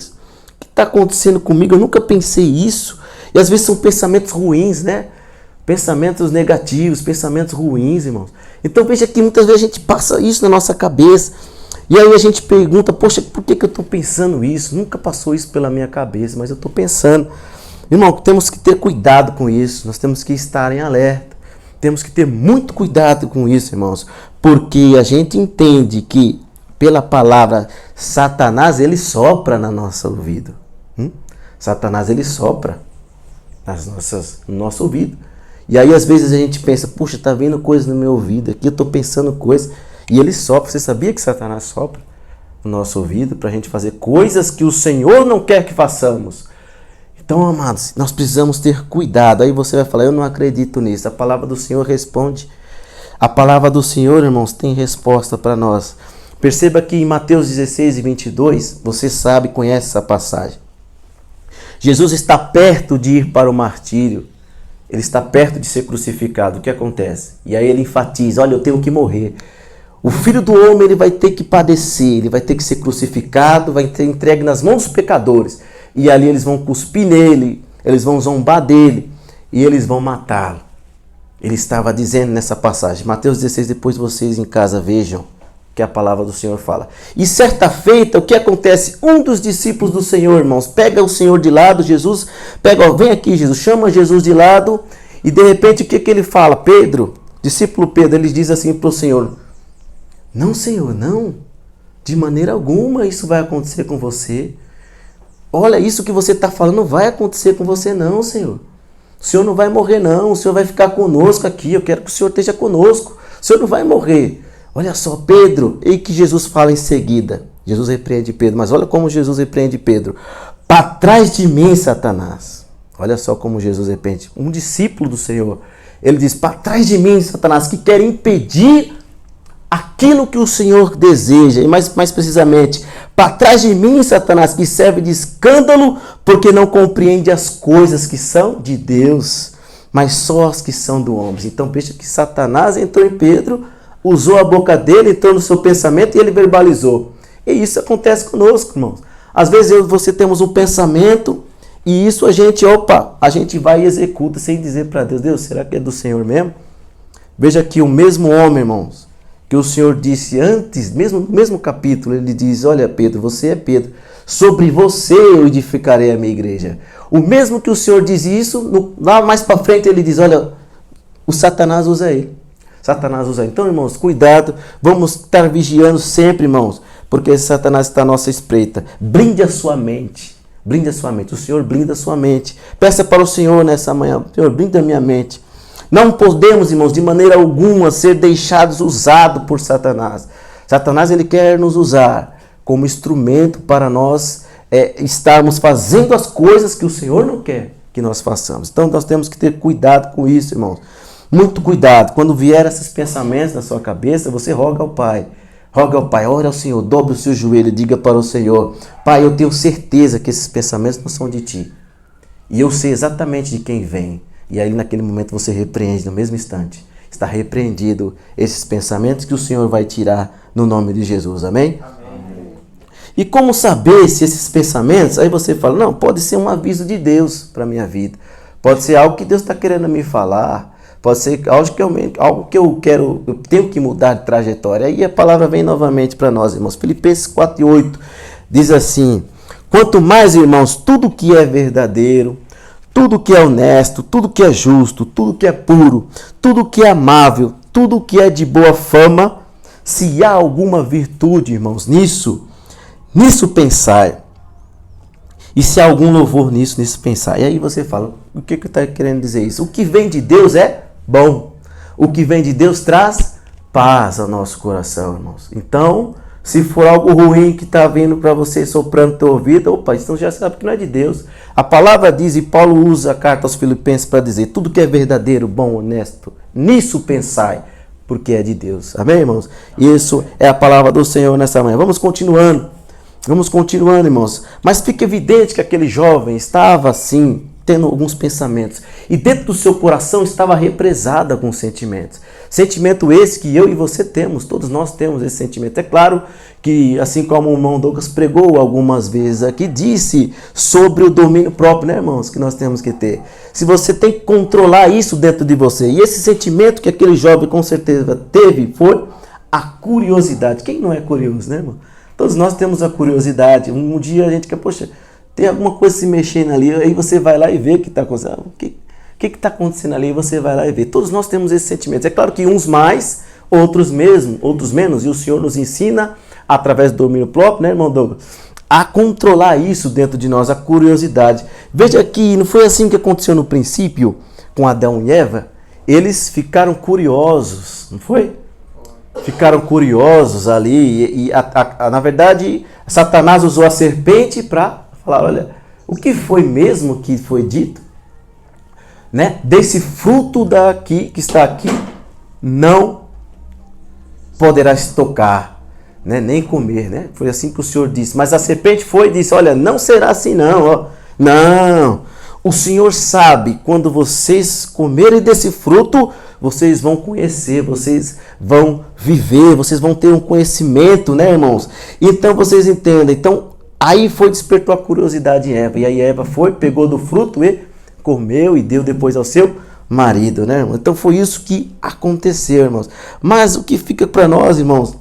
está acontecendo comigo? Eu nunca pensei isso. E às vezes são pensamentos ruins, né? Pensamentos negativos, pensamentos ruins, irmãos. Então veja que muitas vezes a gente passa isso na nossa cabeça. E aí a gente pergunta, poxa, por que eu estou pensando isso? Nunca passou isso pela minha cabeça, mas eu estou pensando. Irmão, temos que ter cuidado com isso. Nós temos que estar em alerta. Temos que ter muito cuidado com isso, irmãos. Porque a gente entende que pela palavra Satanás, ele sopra no nosso ouvido. Satanás, ele sopra no nosso ouvido. E aí às vezes a gente pensa, puxa, tá vindo coisa no meu ouvido aqui, eu tô pensando coisa. E ele sopra. Você sabia que Satanás sopra no nosso ouvido para a gente fazer coisas que o Senhor não quer que façamos? Então, amados, nós precisamos ter cuidado. Aí você vai falar, eu não acredito nisso. A palavra do Senhor responde. A palavra do Senhor, irmãos, tem resposta para nós. Perceba que em Mateus 16:22, você sabe, conhece essa passagem. Jesus está perto de ir para o martírio. Ele está perto de ser crucificado. O que acontece? E aí ele enfatiza, olha, eu tenho que morrer. O Filho do Homem, ele vai ter que padecer, ele vai ter que ser crucificado, vai ser entregue nas mãos dos pecadores. E ali eles vão cuspir nele, eles vão zombar dele e eles vão matá-lo. Ele estava dizendo nessa passagem, Mateus 16, depois vocês em casa vejam, que a palavra do Senhor fala. E certa feita, o que acontece? Um dos discípulos do Senhor, irmãos, pega o Senhor de lado, Jesus, pega, ó, vem aqui, Jesus, chama Jesus de lado, e de repente o que ele fala? Pedro, discípulo Pedro, ele diz assim para o Senhor: não, Senhor, não, de maneira alguma isso vai acontecer com você. Olha, isso que você está falando não vai acontecer com você não, Senhor. O Senhor não vai morrer não, o Senhor vai ficar conosco aqui, eu quero que o Senhor esteja conosco, o Senhor não vai morrer. Olha só, Pedro, e que Jesus fala em seguida. Jesus repreende Pedro, mas olha como Jesus repreende Pedro. Para trás de mim, Satanás. Olha só como Jesus repreende. Um discípulo do Senhor, ele diz: para trás de mim, Satanás, que quer impedir aquilo que o Senhor deseja. E mais precisamente, para trás de mim, Satanás, que serve de escândalo, porque não compreende as coisas que são de Deus, mas só as que são do homem. Então veja que Satanás entrou em Pedro, usou a boca dele, entrou no seu pensamento e ele verbalizou. E isso acontece conosco, irmãos. Às vezes eu e você temos um pensamento e isso a gente vai e executa sem dizer para Deus: Deus, será que é do Senhor mesmo? Veja que o mesmo homem, irmãos, que o Senhor disse antes, no mesmo capítulo, ele diz: olha, Pedro, você é Pedro, sobre você eu edificarei a minha igreja. O mesmo que o Senhor diz isso, lá mais para frente ele diz: olha, o Satanás usa ele. Satanás usa. Então, irmãos, cuidado, vamos estar vigiando sempre, irmãos, porque Satanás está à nossa espreita. Blinde a sua mente, blinde a sua mente. O Senhor blinda a sua mente. Peça para o Senhor nessa manhã: Senhor, blinda a minha mente. Não podemos, irmãos, de maneira alguma ser deixados usados por Satanás. Satanás, ele quer nos usar como instrumento para nós estarmos fazendo as coisas que o Senhor não quer que nós façamos. Então, nós temos que ter cuidado com isso, irmãos. Muito cuidado. Quando vier esses pensamentos na sua cabeça, você roga ao Pai. Roga ao Pai, ore ao Senhor, dobre o seu joelho e diga para o Senhor: Pai, eu tenho certeza que esses pensamentos não são de Ti. E eu sei exatamente de quem vem. E aí naquele momento você repreende no mesmo instante. Está repreendido esses pensamentos que o Senhor vai tirar no nome de Jesus. Amém? Amém. E como saber se esses pensamentos, aí você fala: não, pode ser um aviso de Deus para a minha vida. Pode ser algo que Deus está querendo me falar. Pode ser algo que eu tenho que mudar de trajetória. Aí a palavra vem novamente para nós, irmãos. Filipenses 4:8 diz assim: quanto mais, irmãos, tudo que é verdadeiro, tudo que é honesto, tudo que é justo, tudo que é puro, tudo que é amável, tudo que é de boa fama, se há alguma virtude, irmãos, nisso pensai. E se há algum louvor nisso pensai. E aí você fala: o que está querendo dizer isso? O que vem de Deus é bom. O que vem de Deus traz paz ao nosso coração, irmãos. Então, se for algo ruim que está vindo para você soprando no teu ouvido, então já sabe que não é de Deus. A palavra diz, e Paulo usa a carta aos Filipenses para dizer: tudo que é verdadeiro, bom, honesto, nisso pensai, porque é de Deus. Amém, irmãos? Isso é a palavra do Senhor nessa manhã. Vamos continuando, irmãos. Mas fica evidente que aquele jovem estava assim, tendo alguns pensamentos. E dentro do seu coração estava represado alguns sentimentos. Sentimento esse que eu e você temos, todos nós temos esse sentimento. É claro que, assim como o irmão Douglas pregou algumas vezes aqui, disse sobre o domínio próprio, né, irmãos, que nós temos que ter. Se você tem que controlar isso dentro de você. E esse sentimento que aquele jovem com certeza teve foi a curiosidade. Quem não é curioso, né, irmão? Todos nós temos a curiosidade. Um dia a gente quer, poxa, tem alguma coisa se mexendo ali, aí você vai lá e vê o que está acontecendo. O que está acontecendo ali? E você vai lá e vê. Todos nós temos esses sentimentos. É claro que uns mais, outros menos. E o Senhor nos ensina, através do domínio próprio, né, irmão Douglas, a controlar isso dentro de nós, a curiosidade. Veja que não foi assim que aconteceu no princípio com Adão e Eva. Eles ficaram curiosos, não foi? Ficaram curiosos ali. Na verdade, Satanás usou a serpente para falar: olha, o que foi mesmo que foi dito? Né? Desse fruto daqui, que está aqui, não poderás tocar, né? Nem comer, né? Foi assim que o Senhor disse. Mas a serpente foi e disse: olha, não será assim não. Ó. Não, o Senhor sabe, quando vocês comerem desse fruto, vocês vão conhecer, vocês vão viver, vocês vão ter um conhecimento, né, irmãos? Então vocês entendem. Então, aí despertou a curiosidade em Eva. E aí Eva pegou do fruto e comeu e deu depois ao seu marido, né, irmão? Então foi isso que aconteceu, irmãos. Mas o que fica para nós, irmãos,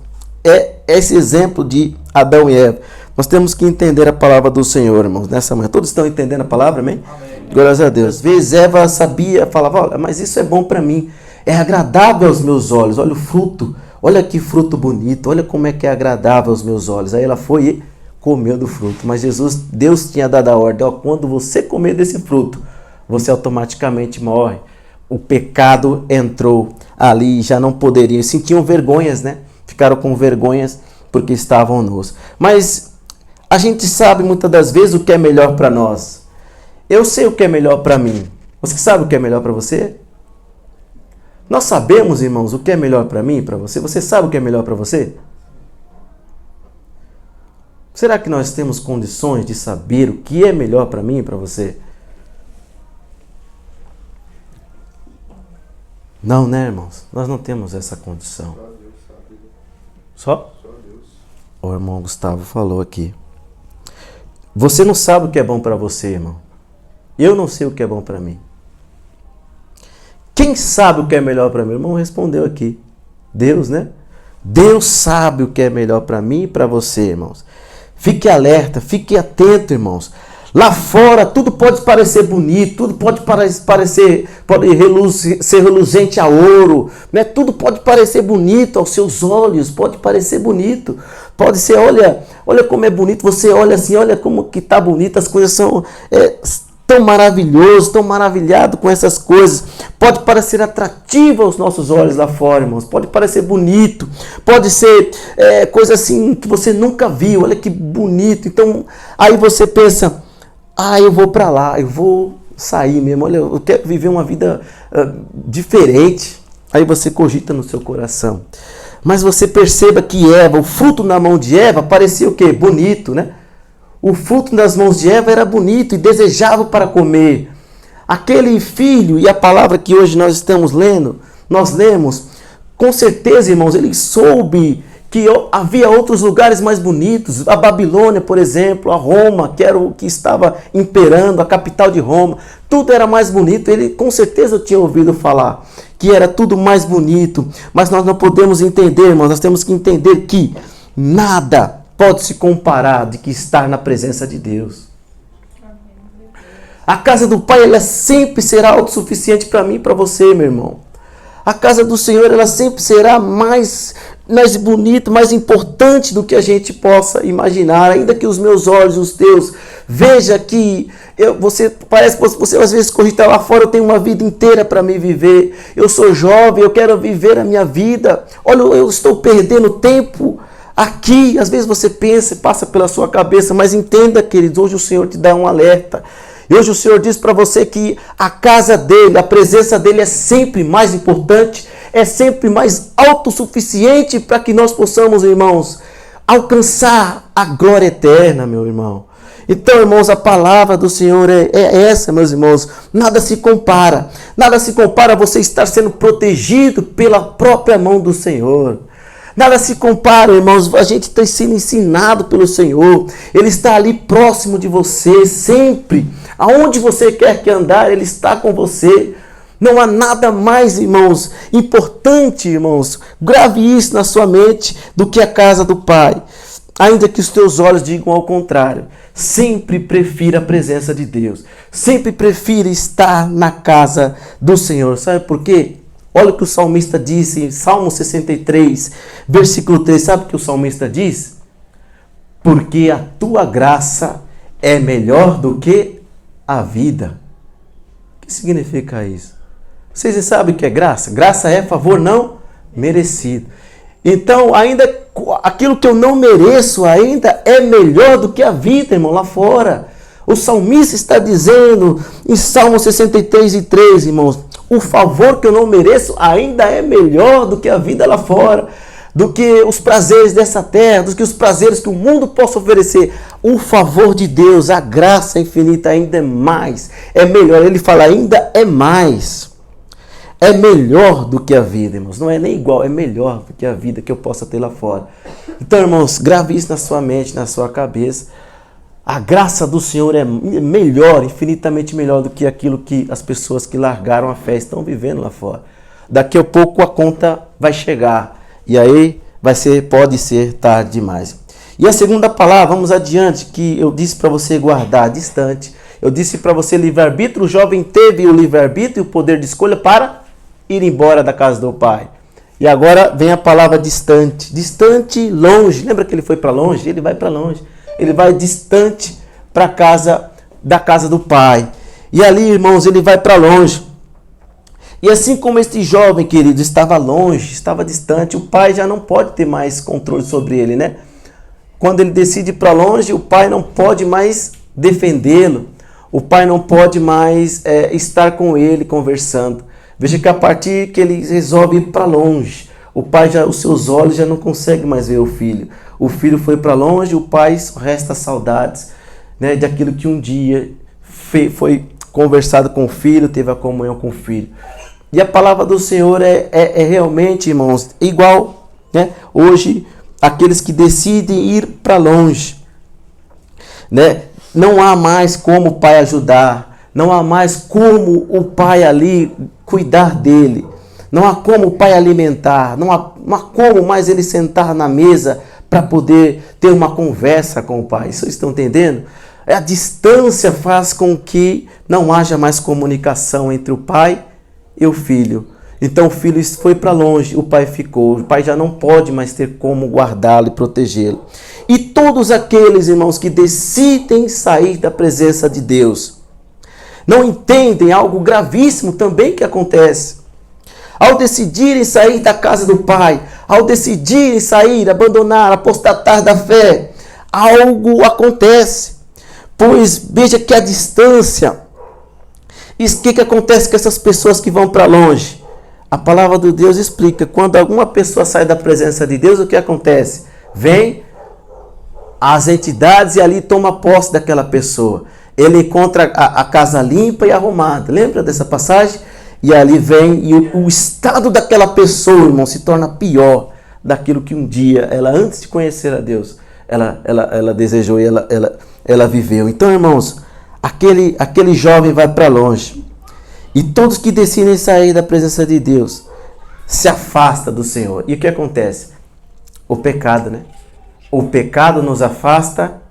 é esse exemplo de Adão e Eva. Nós temos que entender a palavra do Senhor, irmãos, nessa manhã. Todos estão entendendo a palavra, amém? Amém. Glórias a Deus. Às vezes Eva sabia, falava, olha, mas isso é bom para mim, é agradável aos meus olhos, olha o fruto, olha que fruto bonito, olha como é que é agradável aos meus olhos. Aí ela foi e comeu do fruto, mas Deus tinha dado a ordem, ó, quando você comer desse fruto, você automaticamente morre. O pecado entrou ali, já não poderiam, sentiam vergonhas, né? Ficaram com vergonhas porque estavam nus. Mas a gente sabe muitas das vezes o que é melhor para nós. Eu sei o que é melhor para mim. Você sabe o que é melhor para você? Nós sabemos, irmãos, o que é melhor para mim e para você. Você sabe o que é melhor para você? Será que nós temos condições de saber o que é melhor para mim e para você? Não, né, irmãos? Nós não temos essa condição. Só? O irmão Gustavo falou aqui. Você não sabe o que é bom para você, irmão. Eu não sei o que é bom para mim. Quem sabe o que é melhor para mim? O irmão respondeu aqui. Deus, né? Deus sabe o que é melhor para mim e para você, irmãos. Fique alerta, fique atento, irmãos. Lá fora tudo pode parecer bonito, tudo pode ser reluzente a ouro, né? Tudo pode parecer bonito aos seus olhos, pode parecer bonito. Pode ser, olha como é bonito, você olha assim, olha como que tá bonito, as coisas são tão maravilhoso, tão maravilhado com essas coisas. Pode parecer atrativo aos nossos olhos lá fora, irmãos. Pode parecer bonito. Pode ser coisa assim que você nunca viu. Olha que bonito. Então, aí você pensa, eu vou para lá, eu vou sair mesmo. Olha, eu quero viver uma vida diferente. Aí você cogita no seu coração. Mas você perceba que Eva, o fruto na mão de Eva, parecia o quê? Bonito, né? O fruto das mãos de Eva era bonito e desejável para comer. Aquele filho, e a palavra que hoje nós estamos lendo, nós lemos, com certeza, irmãos, ele soube que havia outros lugares mais bonitos. A Babilônia, por exemplo, a Roma, que era o que estava imperando, a capital de Roma. Tudo era mais bonito. Ele com certeza tinha ouvido falar que era tudo mais bonito. Mas nós não podemos entender, irmãos, nós temos que entender que nada pode se comparar de que estar na presença de Deus. A casa do Pai, ela sempre será autossuficiente para mim e para você, meu irmão. A casa do Senhor, ela sempre será mais bonita, mais importante do que a gente possa imaginar. Ainda que os meus olhos, os teus, veja que parece que você às vezes cogita lá fora, eu tenho uma vida inteira para me viver. Eu sou jovem, eu quero viver a minha vida. Olha, eu estou perdendo tempo aqui. Às vezes você pensa e passa pela sua cabeça, mas entenda, queridos, hoje o Senhor te dá um alerta. E hoje o Senhor diz para você que a casa dele, a presença dele é sempre mais importante, é sempre mais autossuficiente para que nós possamos, irmãos, alcançar a glória eterna, meu irmão. Então, irmãos, a palavra do Senhor é essa, meus irmãos. Nada se compara a você estar sendo protegido pela própria mão do Senhor. Nada se compara, irmãos, a gente está sendo ensinado pelo Senhor. Ele está ali próximo de você, sempre. Aonde você quer que andar, Ele está com você. Não há nada mais, irmãos, importante, irmãos, grave isso na sua mente, do que a casa do Pai. Ainda que os teus olhos digam ao contrário, sempre prefira a presença de Deus. Sempre prefira estar na casa do Senhor. Sabe por quê? Olha o que o salmista disse em Salmo 63, versículo 3. Sabe o que o salmista diz? Porque a tua graça é melhor do que a vida. O que significa isso? Vocês sabem o que é graça? Graça é favor não merecido. Então, ainda aquilo que eu não mereço ainda é melhor do que a vida, irmão, lá fora. O salmista está dizendo em Salmo 63 e 3, irmãos, o favor que eu não mereço ainda é melhor do que a vida lá fora, do que os prazeres dessa terra, do que os prazeres que o mundo possa oferecer. O favor de Deus, a graça infinita ainda é mais, é melhor. Ele fala ainda é mais. É melhor do que a vida, irmãos. Não é nem igual, é melhor do que a vida que eu possa ter lá fora. Então, irmãos, grave isso na sua mente, na sua cabeça. A graça do Senhor é melhor, infinitamente melhor do que aquilo que as pessoas que largaram a fé estão vivendo lá fora. Daqui a pouco a conta vai chegar. E aí pode ser tarde demais. E a segunda palavra, vamos adiante, que eu disse para você guardar distante. Eu disse para você livre-arbítrio. O jovem teve o livre-arbítrio e o poder de escolha para ir embora da casa do pai. E agora vem a palavra distante. Distante, longe. Lembra que ele foi para longe? Ele vai para longe. Ele vai distante para casa da casa do pai. E ali, irmãos, ele vai para longe. E assim como este jovem, querido, estava longe, estava distante, o pai já não pode ter mais controle sobre ele, né? Quando ele decide ir para longe, o pai não pode mais defendê-lo. O pai não pode mais estar com ele conversando. Veja que a partir que ele resolve ir para longe, o pai os seus olhos já não conseguem mais ver o filho. O filho foi para longe, o pai resta saudades, né, daquilo que um dia foi conversado com o filho, teve a comunhão com o filho. E a palavra do Senhor é realmente, irmãos, igual, né? Hoje, aqueles que decidem ir para longe, né? Não há mais como o pai ajudar, não há mais como o pai ali cuidar dele, não há como o pai alimentar, não há como mais ele sentar na mesa para poder ter uma conversa com o pai. Vocês estão entendendo? A distância faz com que não haja mais comunicação entre o pai e o filho. Então o filho foi para longe, o pai ficou. O pai já não pode mais ter como guardá-lo e protegê-lo. E todos aqueles, irmãos, que decidem sair da presença de Deus, não entendem algo gravíssimo também que acontece. Ao decidirem sair da casa do pai, ao decidirem sair, abandonar, apostatar da fé, algo acontece. Pois veja que a distância, o que acontece com essas pessoas que vão para longe? A palavra de Deus explica, quando alguma pessoa sai da presença de Deus, o que acontece? Vem as entidades e ali toma posse daquela pessoa. Ele encontra a casa limpa e arrumada. Lembra dessa passagem? E ali vem, e o estado daquela pessoa, irmão, se torna pior daquilo que um dia, ela antes de conhecer a Deus, ela desejou e ela viveu. Então, irmãos, aquele jovem vai para longe. E todos que decidem sair da presença de Deus se afastam do Senhor. E o que acontece? O pecado, né? O pecado nos afasta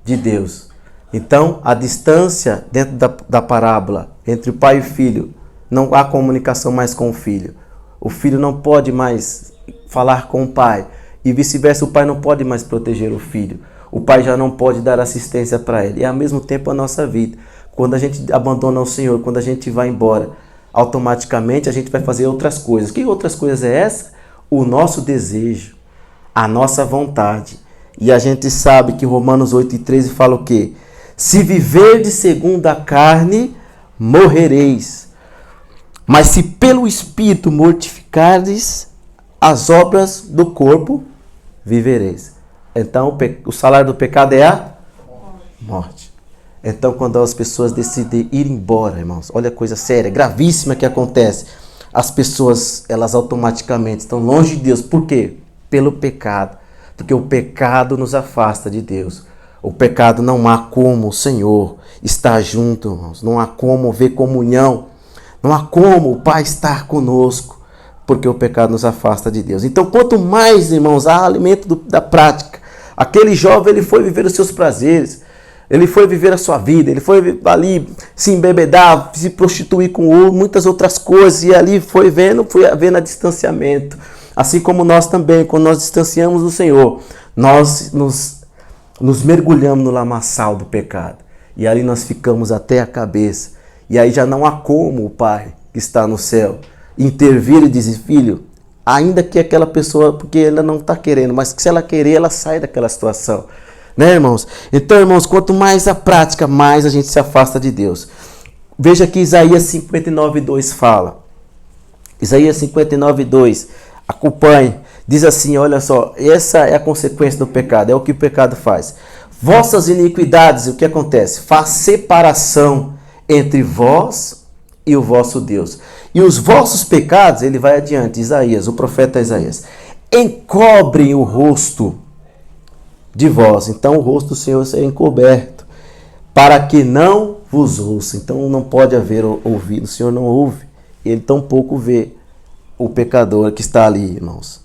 de Deus. Então, a distância dentro da parábola entre o pai e o filho, não há comunicação mais com o filho. O filho não pode mais falar com o pai. E vice-versa, o pai não pode mais proteger o filho. O pai já não pode dar assistência para ele. E ao mesmo tempo a nossa vida. Quando a gente abandona o Senhor, quando a gente vai embora, automaticamente a gente vai fazer outras coisas. Que outras coisas é essa? O nosso desejo, a nossa vontade. E a gente sabe que Romanos 8:13 fala o quê? Se viverdes segundo a carne, morrereis. Mas se pelo Espírito mortificardes as obras do corpo, vivereis. Então o salário do pecado é a morte. Então, quando as pessoas decidem ir embora, irmãos, olha a coisa séria, gravíssima que acontece. As pessoas, elas automaticamente estão longe de Deus. Por quê? Pelo pecado. Porque o pecado nos afasta de Deus. O pecado não há como o Senhor estar junto, irmãos. Não há como ver comunhão. Não há como o Pai estar conosco. Porque o pecado nos afasta de Deus. Então, quanto mais, irmãos, há alimento da prática. Aquele jovem, ele foi viver os seus prazeres. Ele foi viver a sua vida, ele foi ali se embebedar, se prostituir com muitas outras coisas, e ali foi vendo a distanciamento. Assim como nós também, quando nós distanciamos do Senhor, nós nos mergulhamos no lamaçal do pecado. E ali nós ficamos até a cabeça. E aí já não há como o Pai que está no céu intervir e dizer, filho, ainda que aquela pessoa, porque ela não está querendo, mas se ela querer, ela sai daquela situação. Né, irmãos? Então, irmãos, quanto mais a prática, mais a gente se afasta de Deus. Veja que Isaías 59:2 fala. Isaías 59:2, acompanhe. Diz assim, olha só, essa é a consequência do pecado, é o que o pecado faz. Vossas iniquidades, o que acontece? Faz separação entre vós e o vosso Deus. E os vossos pecados, ele vai adiante, Isaías, o profeta Isaías, encobrem o rosto de vós. Então o rosto do Senhor será encoberto, para que não vos ouça. Então não pode haver ouvido. O Senhor não ouve. Ele tampouco vê o pecador que está ali, irmãos.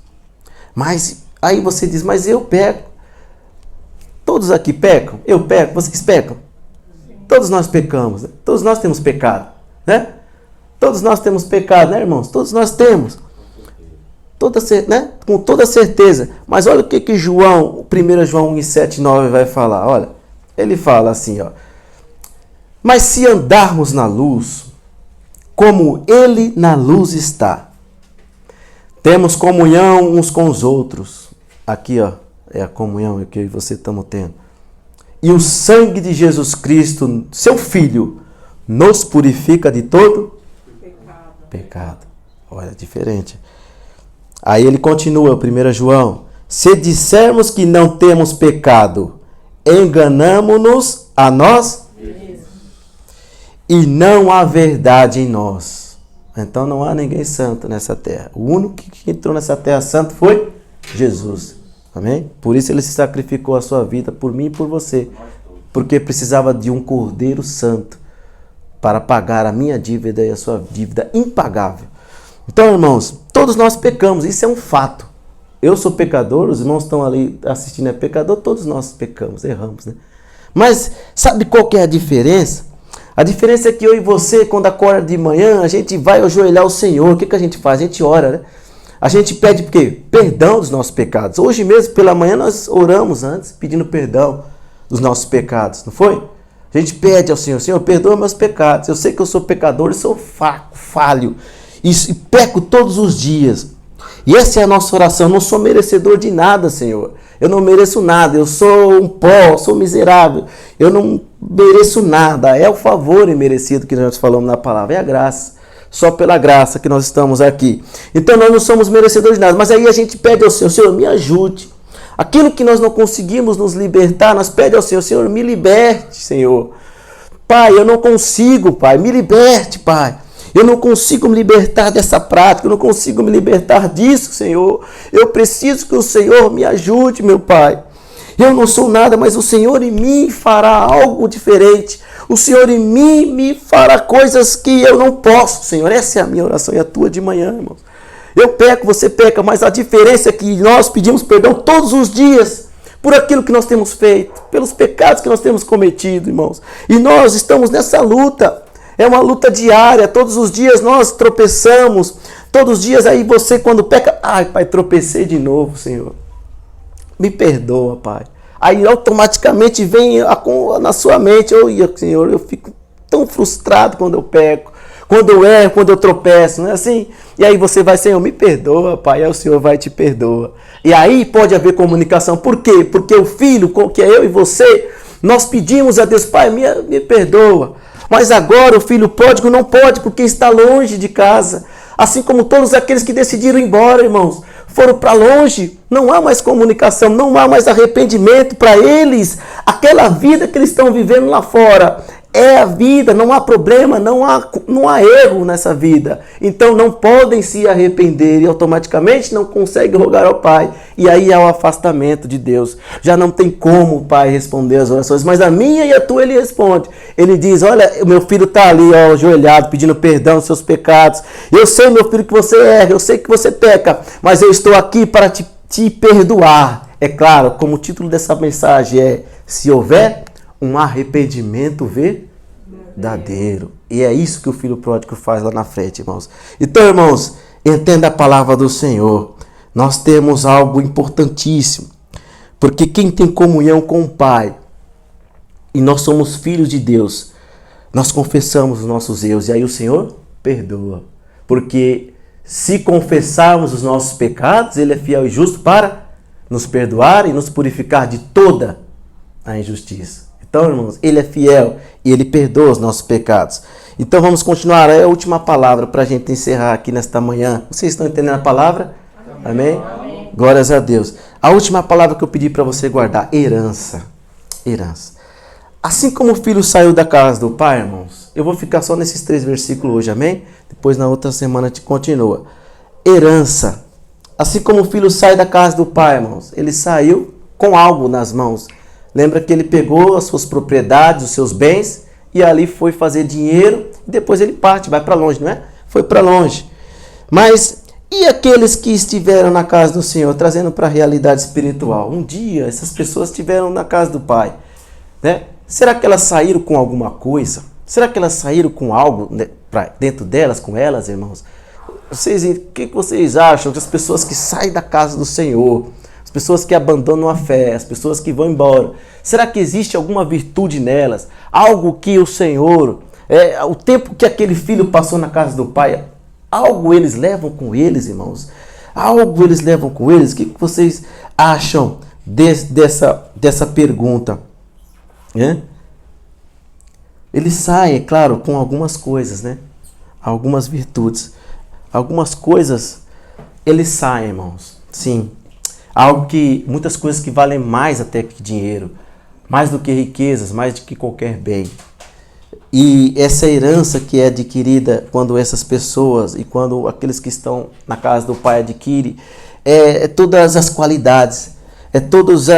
Mas Aí você diz, mas eu peco. Todos aqui pecam? Eu peco? Vocês pecam? Todos nós pecamos, né? Todos nós temos pecado, né? Todos nós temos pecado, né, irmãos? Todos nós temos. Né? Com toda certeza. Mas olha o que João, 1 João 1, 7, 9 vai falar. Olha, ele fala assim, ó. Mas se andarmos na luz, como ele na luz está, temos comunhão uns com os outros. Aqui, ó, é a comunhão que eu e você estamos tendo. E o sangue de Jesus Cristo, seu Filho, nos purifica de todo pecado. Olha, diferente. Aí ele continua, 1 João. Se dissermos que não temos pecado, enganamo-nos a nós e não há verdade em nós. Então não há ninguém santo nessa terra. O único que entrou nessa terra santo foi Jesus. Amém? Por isso ele se sacrificou a sua vida por mim e por você. Porque precisava de um cordeiro santo para pagar a minha dívida e a sua dívida impagável. Então, irmãos, todos nós pecamos. Isso é um fato. Eu sou pecador, os irmãos estão ali assistindo, é pecador, todos nós pecamos, erramos, né? Mas sabe qual que é a diferença? A diferença é que eu e você, quando acorda de manhã, a gente vai ajoelhar o Senhor. O que a gente faz? A gente ora, né? A gente pede o quê? Perdão dos nossos pecados. Hoje mesmo, pela manhã, nós oramos antes, pedindo perdão dos nossos pecados, não foi? A gente pede ao Senhor, Senhor, perdoa meus pecados. Eu sei que eu sou pecador e sou falho. E peco todos os dias. E essa é a nossa oração. Eu não sou merecedor de nada, Senhor. Eu não mereço nada. Eu sou um pó, sou miserável. Eu não mereço nada. É o favor imerecido que nós falamos na palavra. É a graça. Só pela graça que nós estamos aqui. Então nós não somos merecedores de nada. Mas aí a gente pede ao Senhor, Senhor, me ajude. Aquilo que nós não conseguimos nos libertar, nós pedimos ao Senhor, Senhor, me liberte, Senhor. Pai, eu não consigo, Pai. Me liberte, Pai. Eu não consigo me libertar dessa prática, eu não consigo me libertar disso, Senhor. Eu preciso que o Senhor me ajude, meu Pai. Eu não sou nada, mas o Senhor em mim fará algo diferente. O Senhor em mim me fará coisas que eu não posso, Senhor. Essa é a minha oração e a tua de manhã, irmãos. Eu peco, você peca, mas a diferença é que nós pedimos perdão todos os dias por aquilo que nós temos feito, pelos pecados que nós temos cometido, irmãos. E nós estamos nessa luta. É uma luta diária, todos os dias nós tropeçamos, todos os dias aí você quando peca, ai Pai, tropecei de novo, Senhor, me perdoa, Pai. Aí automaticamente vem na sua mente, Senhor, eu fico tão frustrado quando eu peco, quando eu erro, quando eu tropeço, não é assim? E aí você vai, Senhor, me perdoa, Pai, aí o Senhor vai e te perdoa. E aí pode haver comunicação, por quê? Porque o Filho, que é eu e você, nós pedimos a Deus, Pai, me perdoa. Mas agora o filho pródigo não pode porque está longe de casa. Assim como todos aqueles que decidiram ir embora, irmãos, foram para longe. Não há mais comunicação, não há mais arrependimento para eles. Aquela vida que eles estão vivendo lá fora é a vida, não há problema, não há erro nessa vida. Então não podem se arrepender e automaticamente não conseguem rogar ao Pai. E aí há o afastamento de Deus. Já não tem como o Pai responder as orações, mas a minha e a tua ele responde. Ele diz, olha, o meu filho está ali, ó, ajoelhado, pedindo perdão dos seus pecados. Eu sei, meu filho, que você erra, eu sei que você peca, mas eu estou aqui para te perdoar. É claro, como o título dessa mensagem é, se houver um arrependimento verdadeiro. E é isso que o filho pródigo faz lá na frente, irmãos. Então, irmãos, entenda a palavra do Senhor. Nós temos algo importantíssimo. Porque quem tem comunhão com o Pai, e nós somos filhos de Deus, nós confessamos os nossos erros, e aí o Senhor perdoa. Porque se confessarmos os nossos pecados, Ele é fiel e justo para nos perdoar e nos purificar de toda a injustiça. Então, irmãos, Ele é fiel e Ele perdoa os nossos pecados. Então, vamos continuar. É a última palavra para a gente encerrar aqui nesta manhã. Vocês estão entendendo a palavra? Amém? Amém? Glórias a Deus. A última palavra que eu pedi para você guardar, herança. Herança. Assim como o filho saiu da casa do pai, irmãos, eu vou ficar só nesses 3 versículos hoje, amém? Depois, na outra semana, a gente continua. Herança. Assim como o filho sai da casa do pai, irmãos, ele saiu com algo nas mãos. Lembra que ele pegou as suas propriedades, os seus bens, e ali foi fazer dinheiro, e depois ele parte, vai para longe, não é? Foi para longe. Mas E aqueles que estiveram na casa do Senhor, trazendo para a realidade espiritual, um dia essas pessoas estiveram na casa do Pai, né? Será que elas saíram com alguma coisa? Será que elas saíram com algo dentro delas, com elas, irmãos? O que vocês acham das pessoas que saem da casa do Senhor, as pessoas que abandonam a fé, as pessoas que vão embora? Será que existe alguma virtude nelas? Algo que o Senhor, o tempo que aquele filho passou na casa do Pai, algo eles levam com eles, irmãos? Algo eles levam com eles? O que vocês acham dessa pergunta? Eles saem, é claro, com algumas coisas, né? Algumas virtudes. Algumas coisas eles saem, irmãos. Sim. Muitas coisas que valem mais até que dinheiro, mais do que riquezas, mais do que qualquer bem. E essa herança que é adquirida quando essas pessoas e quando aqueles que estão na casa do Pai adquirem, todas as qualidades, todos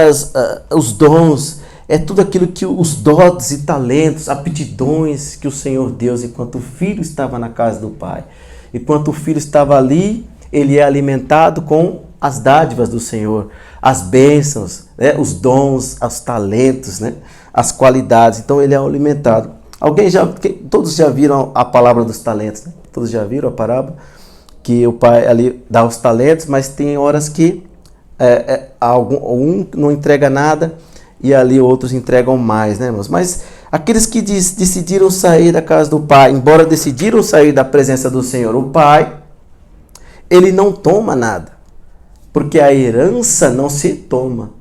os dons, tudo aquilo que os dotes e talentos, aptidões que o Senhor Deus, enquanto o filho estava na casa do Pai. Enquanto o filho estava ali, ele é alimentado com as dádivas do Senhor, as bênçãos, né? Os dons, os talentos, né? As qualidades. Então ele é alimentado. Todos já viram a palavra dos talentos, né? Todos já viram a parábola? Que o pai ali dá os talentos, mas tem horas que um não entrega nada e ali outros entregam mais, né, irmãos? Mas aqueles que decidiram sair da casa do Pai, embora decidiram sair da presença do Senhor, o Pai, ele não toma nada, porque a herança não se toma.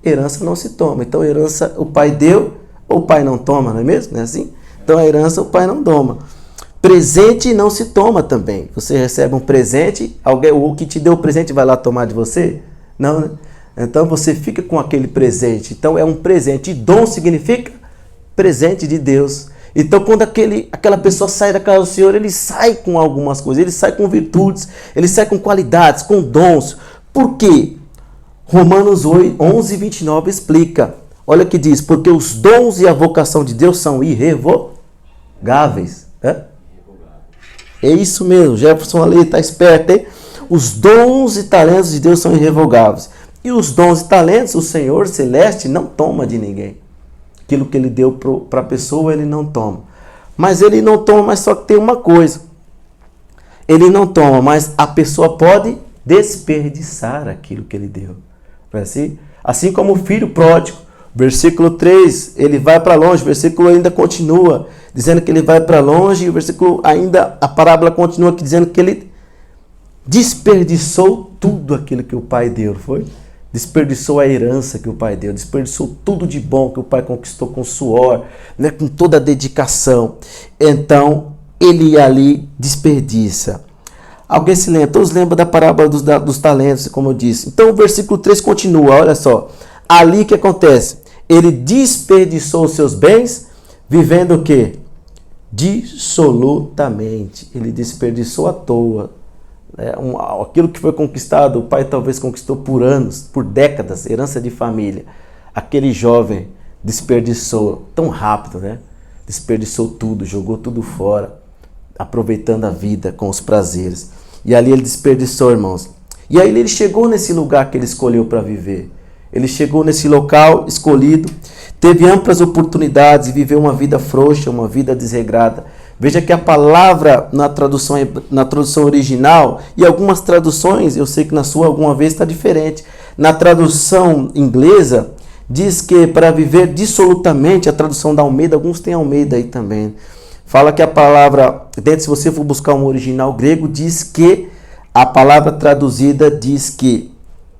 Herança não se toma. Então a herança o Pai deu, o Pai não toma, não é mesmo? Não é assim? Então a herança o Pai não toma. Presente não se toma também. Você recebe um presente, o que te deu o presente vai lá tomar de você? Não, né? Então você fica com aquele presente. Então é um presente. E dom significa presente de Deus. Então quando aquela pessoa sai da casa do Senhor, ele sai com algumas coisas, ele sai com virtudes, ele sai com qualidades, com dons. Por quê? Romanos 11, 29 explica. Olha o que diz: porque os dons e a vocação de Deus são irrevogáveis. É isso mesmo, Jefferson ali está esperto, hein? Os dons e talentos de Deus são irrevogáveis. E os dons e talentos, o Senhor Celeste não toma de ninguém. Aquilo que ele deu para a pessoa, ele não toma. Mas ele não toma, mas só que tem uma coisa. Ele não toma, mas a pessoa pode desperdiçar aquilo que ele deu. Assim como o filho pródigo. Versículo 3, ele vai para longe. O versículo ainda continua dizendo que ele vai para longe. E o versículo ainda, a parábola continua aqui dizendo que ele desperdiçou tudo aquilo que o pai deu, foi? Desperdiçou a herança que o pai deu, desperdiçou tudo de bom que o pai conquistou com suor, né, com toda a dedicação. Então, ele ali desperdiça. Alguém se lembra? Todos lembram da parábola dos talentos, como eu disse. Então, o versículo 3 continua, olha só. Ali que acontece? Ele desperdiçou os seus bens, vivendo o quê? Dissolutamente. Ele desperdiçou à toa. Aquilo que foi conquistado, o pai talvez conquistou por anos, por décadas, herança de família. Aquele jovem desperdiçou tão rápido, né? Desperdiçou tudo, jogou tudo fora, aproveitando a vida com os prazeres. E ali ele desperdiçou, irmãos. E aí ele chegou nesse lugar que ele escolheu para viver. Ele chegou nesse local escolhido, teve amplas oportunidades e viveu uma vida frouxa, uma vida desregrada. Veja que a palavra na tradução original, e algumas traduções, eu sei que na sua alguma vez está diferente. Na tradução inglesa, diz que para viver dissolutamente, a tradução da Almeida, alguns têm Almeida aí também. Fala que a palavra, se você for buscar um original grego, diz que a palavra traduzida diz que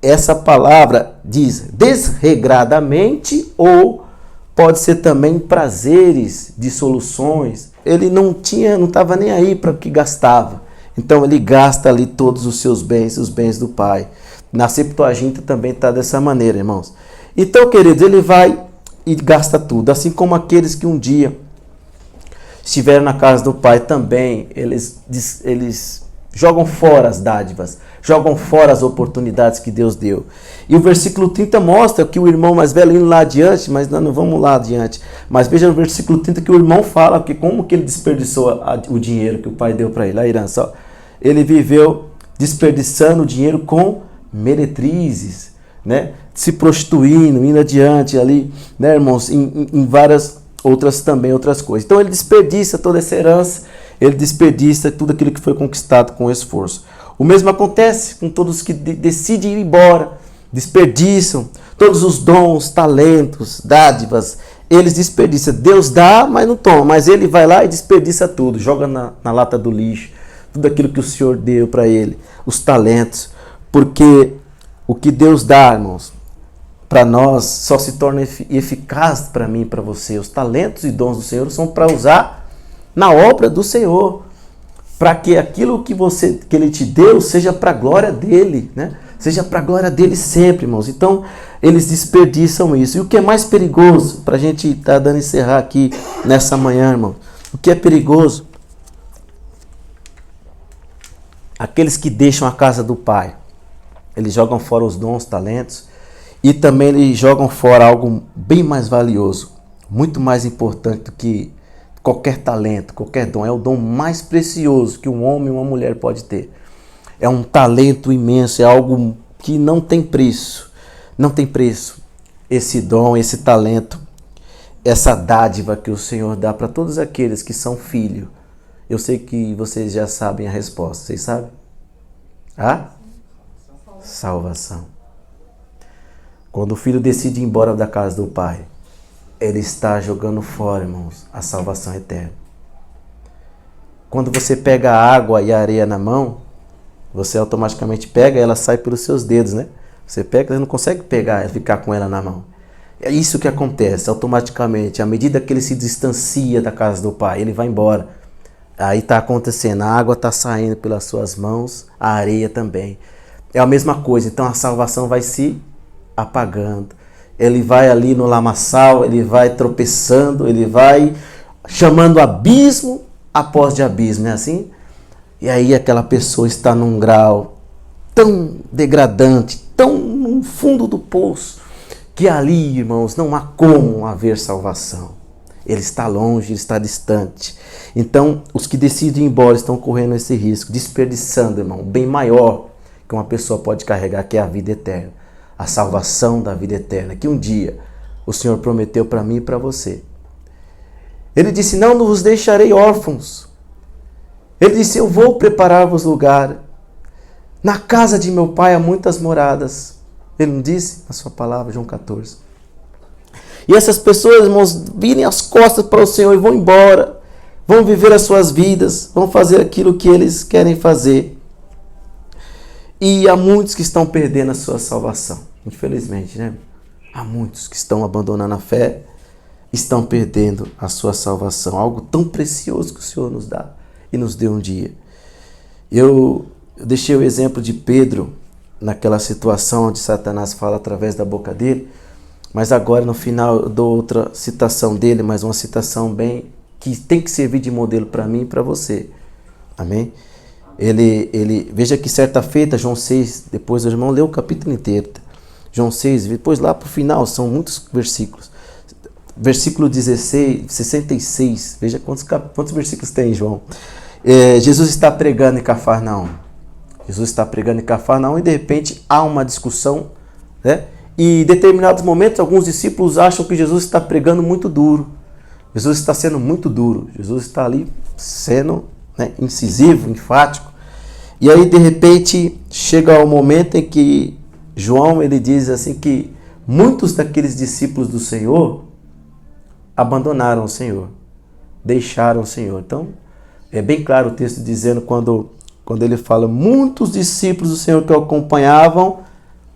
essa palavra diz desregradamente ou pode ser também prazeres, dissoluções. Ele não estava nem aí para o que gastava. Então ele gasta ali todos os seus bens, os bens do pai. Na Septuaginta também está dessa maneira, irmãos. Então, queridos, ele vai e gasta tudo. Assim como aqueles que um dia estiveram na casa do pai também, eles jogam fora as dádivas, jogam fora as oportunidades que Deus deu. E o versículo 30 mostra que o irmão mais velho, indo lá adiante, mas não vamos lá adiante, mas veja no versículo 30 que o irmão fala que como que ele desperdiçou o dinheiro que o pai deu para ele, a herança. Ele viveu desperdiçando dinheiro com meretrizes, né? Se prostituindo, indo adiante ali, né, irmãos, em várias outras coisas. Então ele desperdiça toda essa herança, ele desperdiça tudo aquilo que foi conquistado com esforço. O mesmo acontece com todos que decidem ir embora, desperdiçam todos os dons, talentos, dádivas, eles desperdiçam. Deus dá, mas não toma, mas ele vai lá e desperdiça tudo, joga na lata do lixo, tudo aquilo que o Senhor deu para ele, os talentos, porque o que Deus dá, irmãos, para nós só se torna eficaz para mim e para você. Os talentos e dons do Senhor são para usar na obra do Senhor, para que aquilo que Ele te deu seja para a glória dEle, né? Seja para a glória dEle sempre, irmãos. Então, eles desperdiçam isso. E o que é mais perigoso, para a gente estar dando encerrar aqui nessa manhã, irmão, o que é perigoso? Aqueles que deixam a casa do Pai, eles jogam fora os dons, talentos, e também eles jogam fora algo bem mais valioso, muito mais importante do que qualquer talento, qualquer dom. É o dom mais precioso que um homem e uma mulher pode ter. É um talento imenso, é algo que não tem preço. Não tem preço. Esse dom, esse talento, essa dádiva que o Senhor dá para todos aqueles que são filhos. Eu sei que vocês já sabem a resposta. Vocês sabem? Salvação. Quando o filho decide ir embora da casa do pai, ele está jogando fora, irmãos, a salvação eterna. Quando você pega a água e a areia na mão, você automaticamente pega e ela sai pelos seus dedos, né? Você pega, você não consegue pegar e ficar com ela na mão. É isso que acontece automaticamente. À medida que ele se distancia da casa do pai, ele vai embora. Aí está acontecendo, a água está saindo pelas suas mãos, a areia também. É a mesma coisa, então a salvação vai se apagando. Ele vai ali no lamaçal, ele vai tropeçando, ele vai chamando abismo após de abismo, não é assim? E aí aquela pessoa está num grau tão degradante, tão no fundo do poço, que ali, irmãos, não há como haver salvação. Ele está longe, ele está distante. Então, os que decidem ir embora estão correndo esse risco, desperdiçando, irmão, o bem maior que uma pessoa pode carregar, que é a vida eterna. A salvação da vida eterna, que um dia o Senhor prometeu para mim e para você. Ele disse, não vos deixarei órfãos. Ele disse, eu vou preparar-vos lugar. Na casa de meu pai há muitas moradas. Ele não disse na sua palavra, João 14. E essas pessoas, irmãos, virem as costas para o Senhor e vão embora. Vão viver as suas vidas, vão fazer aquilo que eles querem fazer. E há muitos que estão perdendo a sua salvação, infelizmente, né? Há muitos que estão abandonando a fé, estão perdendo a sua salvação, algo tão precioso que o Senhor nos dá e nos deu um dia. Eu deixei o exemplo de Pedro naquela situação onde Satanás fala através da boca dele, mas agora no final eu dou outra citação dele, mas uma citação bem que tem que servir de modelo para mim e para você. Amém? Veja que certa feita, João 6, depois o irmão leu o capítulo inteiro. João 6, depois lá para o final, são muitos versículos. Versículo 16, 66, veja quantos versículos tem, João. Jesus está pregando em Cafarnaum. Jesus está pregando em Cafarnaum e de repente há uma discussão, né? E em determinados momentos alguns discípulos acham que Jesus está pregando muito duro. Jesus está sendo muito duro. Jesus está ali sendo, né, incisivo, enfático. E aí de repente chega o momento em que João ele diz assim que muitos daqueles discípulos do Senhor abandonaram o Senhor, deixaram o Senhor. Então é bem claro o texto dizendo quando ele fala muitos discípulos do Senhor que o acompanhavam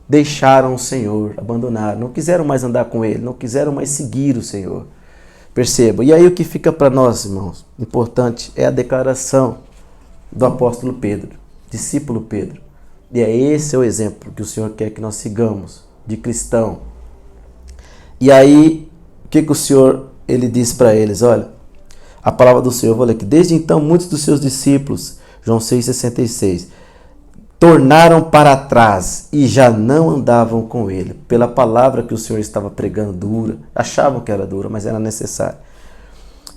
deixaram o Senhor, abandonaram, não quiseram mais andar com ele, não quiseram mais seguir o Senhor. Perceba. E aí o que fica para nós, irmãos, importante é a declaração do apóstolo Pedro, discípulo Pedro. E esse é o exemplo que o Senhor quer que nós sigamos, de cristão. E aí, o que o Senhor ele diz para eles? Olha, a palavra do Senhor, vou ler aqui. Desde então, muitos dos seus discípulos, João 6,66, tornaram para trás e já não andavam com ele, pela palavra que o Senhor estava pregando dura. Achavam que era dura, mas era necessário.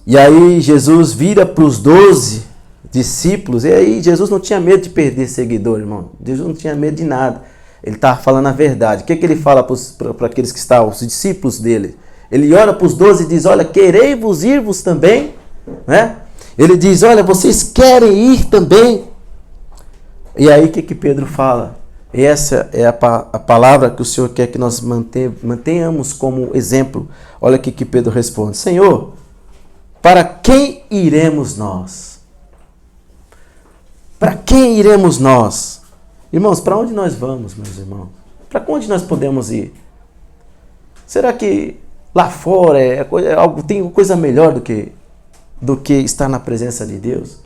E aí Jesus vira para os 12 discípulos, e aí Jesus não tinha medo de perder seguidor, irmão. Jesus não tinha medo de nada. Ele estava falando a verdade. O que ele fala para aqueles que estavam, os discípulos dele? Ele olha para os 12 e diz, olha, querei-vos ir-vos também, né? Ele diz, olha, vocês querem ir também? E aí o que Pedro fala? Essa é a palavra que o Senhor quer que nós mantenhamos como exemplo. Olha o que Pedro responde. Senhor, para quem iremos nós? Para quem iremos nós? Irmãos, para onde nós vamos, meus irmãos? Para onde nós podemos ir? Será que lá fora tem coisa melhor do que estar na presença de Deus?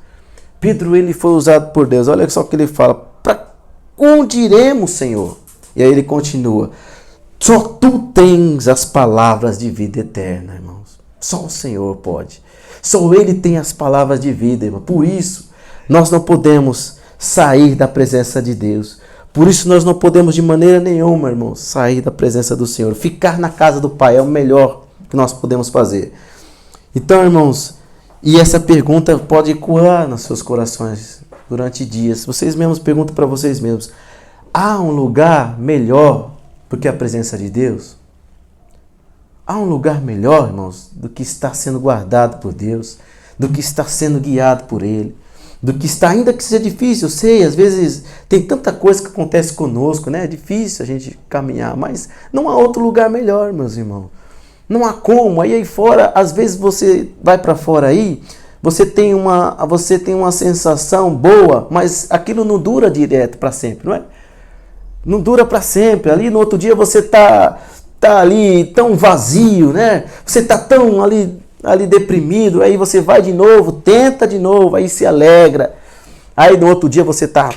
Pedro, ele foi usado por Deus. Olha só o que ele fala. Para onde iremos, Senhor? E aí ele continua. Só tu tens as palavras de vida eterna, irmãos. Só o Senhor pode. Só Ele tem as palavras de vida, irmão. Por isso, nós não podemos sair da presença de Deus. Por isso, nós não podemos de maneira nenhuma, irmãos, sair da presença do Senhor. Ficar na casa do Pai é o melhor que nós podemos fazer. Então, irmãos, e essa pergunta pode ecoar nos seus corações durante dias. Vocês mesmos perguntam para vocês mesmos. Há um lugar melhor do que a presença de Deus? Há um lugar melhor, irmãos, do que estar sendo guardado por Deus, do que estar sendo guiado por Ele, do que está, ainda que seja difícil, eu sei, às vezes tem tanta coisa que acontece conosco, né? É difícil a gente caminhar, mas não há outro lugar melhor, meus irmãos. Não há como. Aí fora, às vezes você vai para fora aí, você tem uma sensação boa, mas aquilo não dura direto para sempre, não é? Não dura para sempre. Ali no outro dia você tá ali tão vazio, né? Você tá tão ali deprimido, aí você vai de novo, tenta de novo, aí se alegra. Aí no outro dia você tá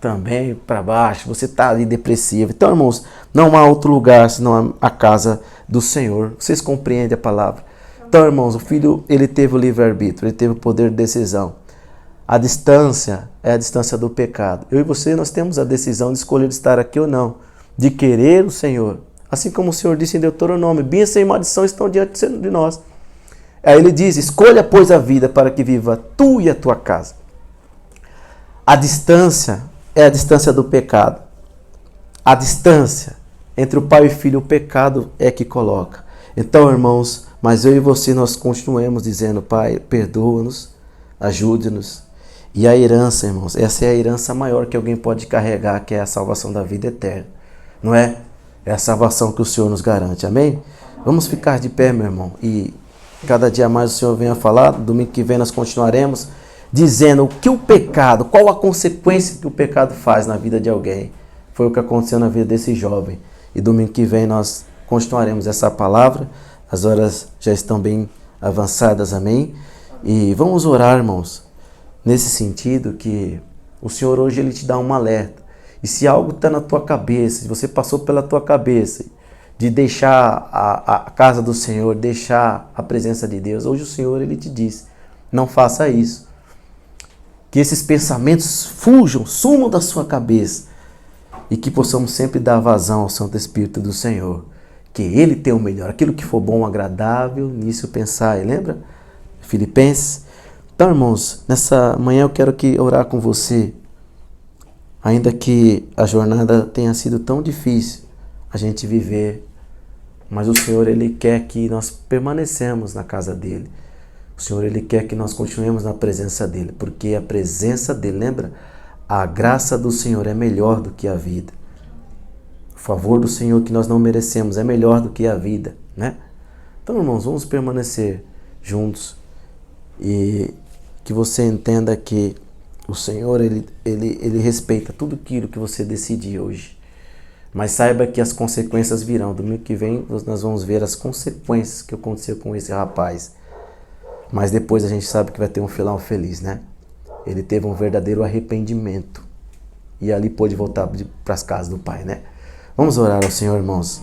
também para baixo, você tá ali depressivo. Então, irmãos, não há outro lugar senão a casa do Senhor. Vocês compreendem a palavra? Então, irmãos, o filho, ele teve o livre-arbítrio, ele teve o poder de decisão. A distância é a distância do pecado. Eu e você, nós temos a decisão de escolher estar aqui ou não, de querer o Senhor. Assim como o Senhor disse em Deuteronômio, bênção e maldição estão diante de nós. Aí ele diz, escolha, pois, a vida para que viva tu e a tua casa. A distância é a distância do pecado. A distância entre o pai e o filho, o pecado é que coloca. Então, irmãos, mas eu e você, nós continuemos dizendo, Pai, perdoa-nos, ajude-nos. E a herança, irmãos, essa é a herança maior que alguém pode carregar, que é a salvação da vida eterna. Não é? É a salvação que o Senhor nos garante, amém? Vamos ficar de pé, meu irmão, e cada dia mais o Senhor venha falar. Domingo que vem nós continuaremos dizendo o que o pecado, qual a consequência que o pecado faz na vida de alguém. Foi o que aconteceu na vida desse jovem. E domingo que vem nós continuaremos essa palavra. As horas já estão bem avançadas, amém? E vamos orar, irmãos, nesse sentido que o Senhor hoje ele te dá um alerta. E se algo está na tua cabeça, se você passou pela tua cabeça de deixar a casa do Senhor, deixar a presença de Deus, hoje o Senhor ele te diz, não faça isso. Que esses pensamentos fujam, sumam da sua cabeça e que possamos sempre dar vazão ao Santo Espírito do Senhor. Que Ele tem o melhor, aquilo que for bom, agradável, nisso pensai. Lembra? Filipenses. Então, irmãos, nessa manhã eu quero orar com você. Ainda que a jornada tenha sido tão difícil a gente viver, mas o Senhor ele quer que nós permanecemos na casa dele. O Senhor ele quer que nós continuemos na presença dele, porque a presença dele, lembra? A graça do Senhor é melhor do que a vida. O favor do Senhor que nós não merecemos é melhor do que a vida, né? Então, irmãos, vamos permanecer juntos e que você entenda que o Senhor, ele respeita tudo aquilo que você decidir hoje. Mas saiba que as consequências virão. Domingo que vem nós vamos ver as consequências que aconteceu com esse rapaz. Mas depois a gente sabe que vai ter um final feliz, né? Ele teve um verdadeiro arrependimento. E ali pôde voltar para as casas do Pai, né? Vamos orar ao Senhor, irmãos.